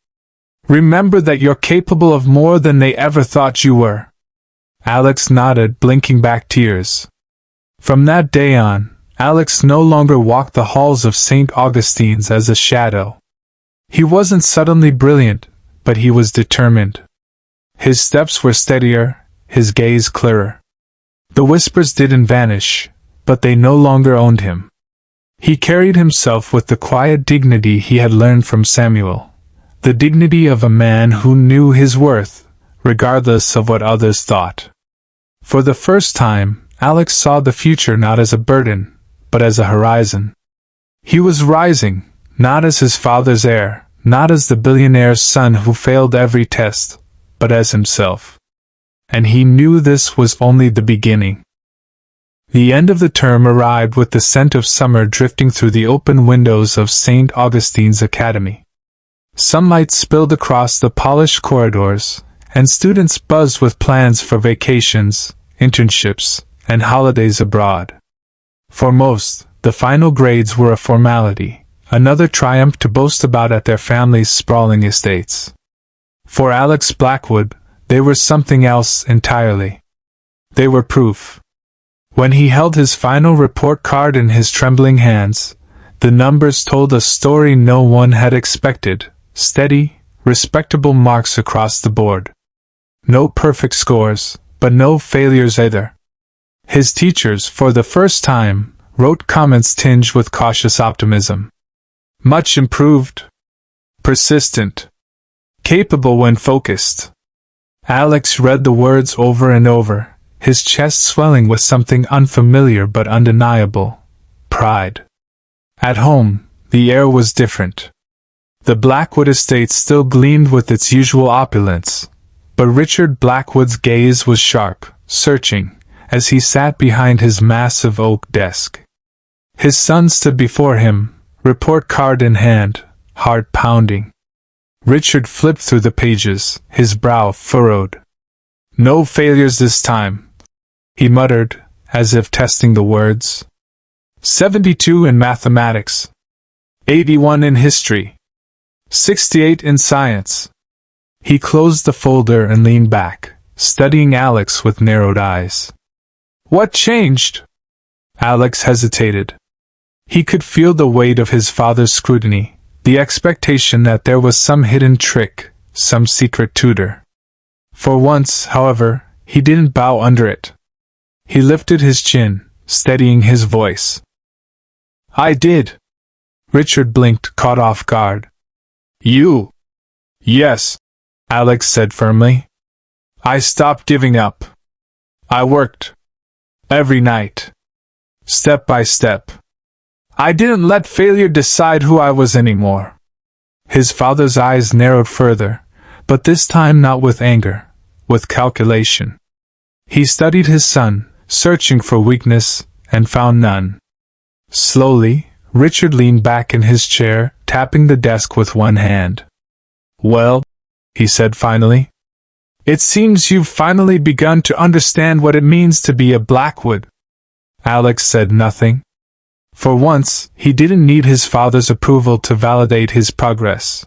Speaker 1: Remember that you're capable of more than they ever thought you were. Alex nodded, blinking back tears. From that day on, Alex no longer walked the halls of St. Augustine's as a shadow. He wasn't suddenly brilliant, but he was determined. His steps were steadier, his gaze clearer. The whispers didn't vanish, but they no longer owned him. He carried himself with the quiet dignity he had learned from Samuel, the dignity of a man who knew his worth, regardless of what others thought. For the first time, Alex saw the future not as a burden, but as a horizon. He was rising, not as his father's heir, not as the billionaire's son who failed every test, but as himself. And he knew this was only the beginning. The end of the term arrived with the scent of summer drifting through the open windows of St. Augustine's Academy. Sunlight spilled across the polished corridors, and students buzzed with plans for vacations, internships, and holidays abroad. For most, the final grades were a formality, another triumph to boast about at their families' sprawling estates. For Alex Blackwood, they were something else entirely. They were proof. When he held his final report card in his trembling hands, the numbers told a story no one had expected: steady, respectable marks across the board. No perfect scores, but no failures either. His teachers, for the first time, wrote comments tinged with cautious optimism. Much improved. Persistent. Capable when focused. Alex read the words over and over, his chest swelling with something unfamiliar but undeniable: pride. At home, the air was different. The Blackwood estate still gleamed with its usual opulence, but Richard Blackwood's gaze was sharp, searching, as he sat behind his massive oak desk. His son stood before him, report card in hand, heart pounding. Richard flipped through the pages, his brow furrowed. No failures this time, he muttered, as if testing the words. 72 in mathematics. 81 in history. 68 in science. He closed the folder and leaned back, studying Alex with narrowed eyes. What changed? Alex hesitated. He could feel the weight of his father's scrutiny, the expectation that there was some hidden trick, some secret tutor. For once, however, he didn't bow under it. He lifted his chin, steadying his voice. I did. Richard blinked, caught off guard. You? Yes, Alex said firmly. I stopped giving up. I worked. Every night. Step by step. I didn't let failure decide who I was anymore. His father's eyes narrowed further, but this time not with anger, with calculation. He studied his son, searching for weakness, and found none. Slowly, Richard leaned back in his chair, tapping the desk with one hand. Well, he said finally, it seems you've finally begun to understand what it means to be a Blackwood. Alex said nothing. For once, he didn't need his father's approval to validate his progress.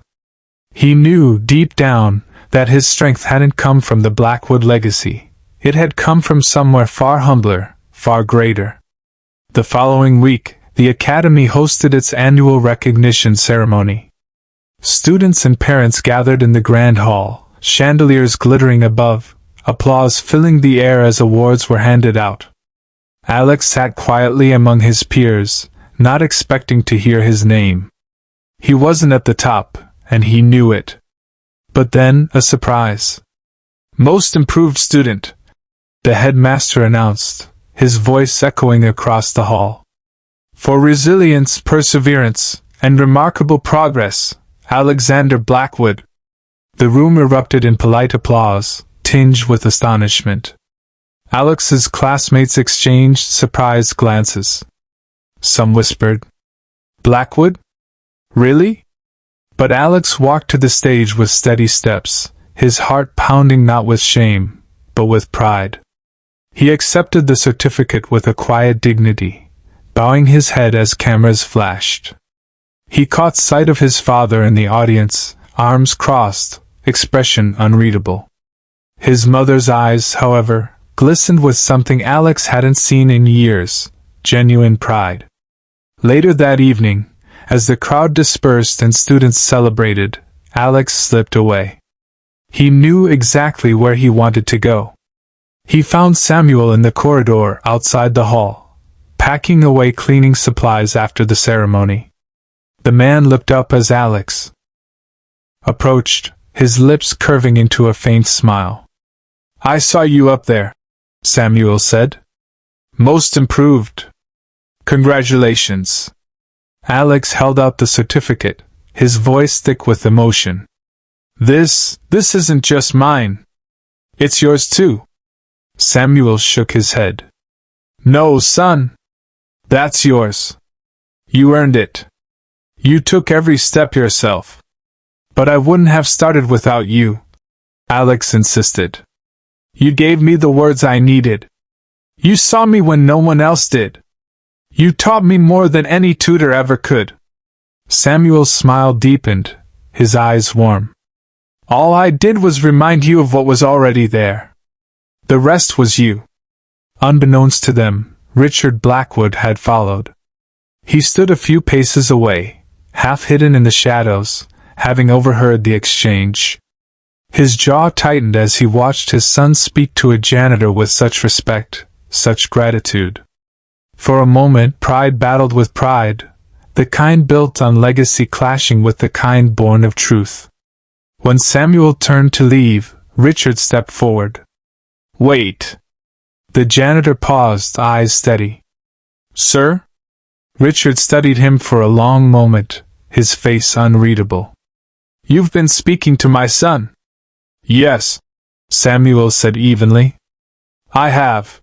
Speaker 1: He knew, deep down, that his strength hadn't come from the Blackwood legacy. It had come from somewhere far humbler, far greater. The following week, the Academy hosted its annual recognition ceremony. Students and parents gathered in the grand hall, chandeliers glittering above, applause filling the air as awards were handed out. Alex sat quietly among his peers, not expecting to hear his name. He wasn't at the top, and he knew it. But then, a surprise. Most improved student, the headmaster announced, his voice echoing across the hall. For resilience, perseverance, and remarkable progress, Alexander Blackwood. The room erupted in polite applause, tinged with astonishment. Alex's classmates exchanged surprised glances. Some whispered, "Blackwood? Really?" But Alex walked to the stage with steady steps, his heart pounding not with shame, but with pride. He accepted the certificate with a quiet dignity, bowing his head as cameras flashed. He caught sight of his father in the audience, arms crossed, expression unreadable. His mother's eyes, however, glistened with something Alex hadn't seen in years, genuine pride. Later that evening, as the crowd dispersed and students celebrated, Alex slipped away. He knew exactly where he wanted to go. He found Samuel in the corridor outside the hall, packing away cleaning supplies after the ceremony. The man looked up as Alex approached, his lips curving into a faint smile. "I saw you up there," Samuel said. "Most improved. Congratulations." Alex held out the certificate, his voice thick with emotion. This isn't just mine. It's yours too." Samuel shook his head. "No, son. That's yours. You earned it. You took every step yourself. But I wouldn't have started without you," Alex insisted. "You gave me the words I needed. You saw me when no one else did. You taught me more than any tutor ever could." Samuel's smile deepened, his eyes warm. "All I did was remind you of what was already there. The rest was you." Unbeknownst to them, Richard Blackwood had followed. He stood a few paces away, half hidden in the shadows, having overheard the exchange. His jaw tightened as he watched his son speak to a janitor with such respect, such gratitude. For a moment pride battled with pride, the kind built on legacy clashing with the kind born of truth. When Samuel turned to leave, Richard stepped forward. "Wait." The janitor paused, eyes steady. "Sir?" Richard studied him for a long moment, his face unreadable. "You've been speaking to my son." "Yes," Samuel said evenly. "I have.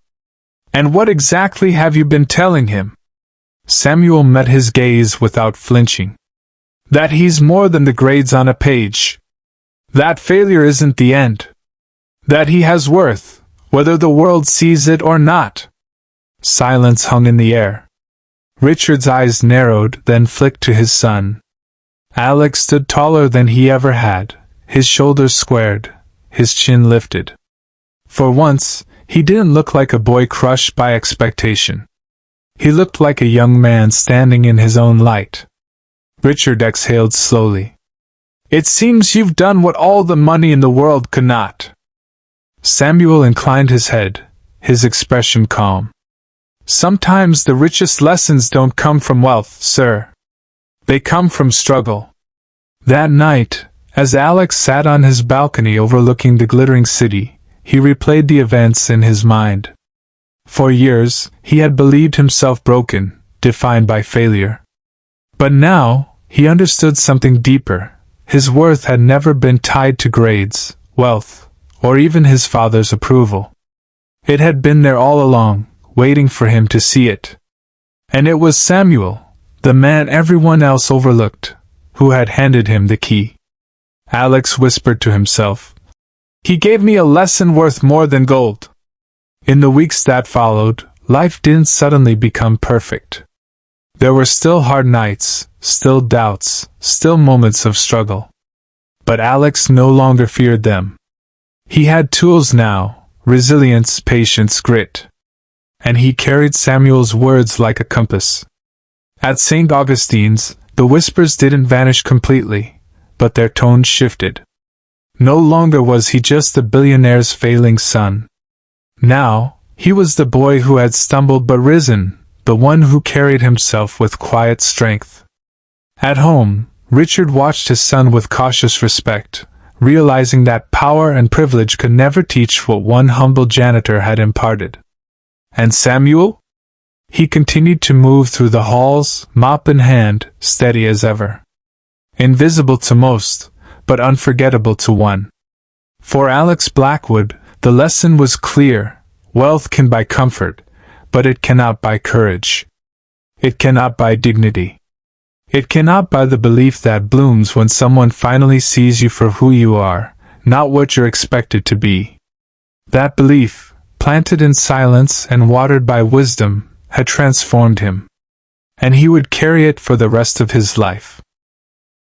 Speaker 1: And what exactly have you been telling him?" Samuel met his gaze without flinching. "That he's more than the grades on a page. That failure isn't the end. That he has worth, whether the world sees it or not." Silence hung in the air. Richard's eyes narrowed, then flicked to his son. Alex stood taller than he ever had, his shoulders squared, his chin lifted. For once, he didn't look like a boy crushed by expectation. He looked like a young man standing in his own light. Richard exhaled slowly. "It seems you've done what all the money in the world could not." Samuel inclined his head, his expression calm. "Sometimes the richest lessons don't come from wealth, sir. They come from struggle." That night, as Alex sat on his balcony overlooking the glittering city, he replayed the events in his mind. For years, he had believed himself broken, defined by failure. But now, he understood something deeper. His worth had never been tied to grades, wealth, or even his father's approval. It had been there all along, waiting for him to see it. And it was Samuel, the man everyone else overlooked, who had handed him the key. Alex whispered to himself, "He gave me a lesson worth more than gold." In the weeks that followed, life didn't suddenly become perfect. There were still hard nights, still doubts, still moments of struggle. But Alex no longer feared them. He had tools now, resilience, patience, grit. And he carried Samuel's words like a compass. At St. Augustine's, the whispers didn't vanish completely, but their tone shifted. No longer was he just the billionaire's failing son. Now, he was the boy who had stumbled but risen, the one who carried himself with quiet strength. At home, Richard watched his son with cautious respect, realizing that power and privilege could never teach what one humble janitor had imparted. And Samuel? He continued to move through the halls, mop in hand, steady as ever. Invisible to most, but unforgettable to one. For Alex Blackwood, the lesson was clear: wealth can buy comfort, but it cannot buy courage. It cannot buy dignity. It cannot buy the belief that blooms when someone finally sees you for who you are, not what you're expected to be. That belief, planted in silence and watered by wisdom, had transformed him. And he would carry it for the rest of his life.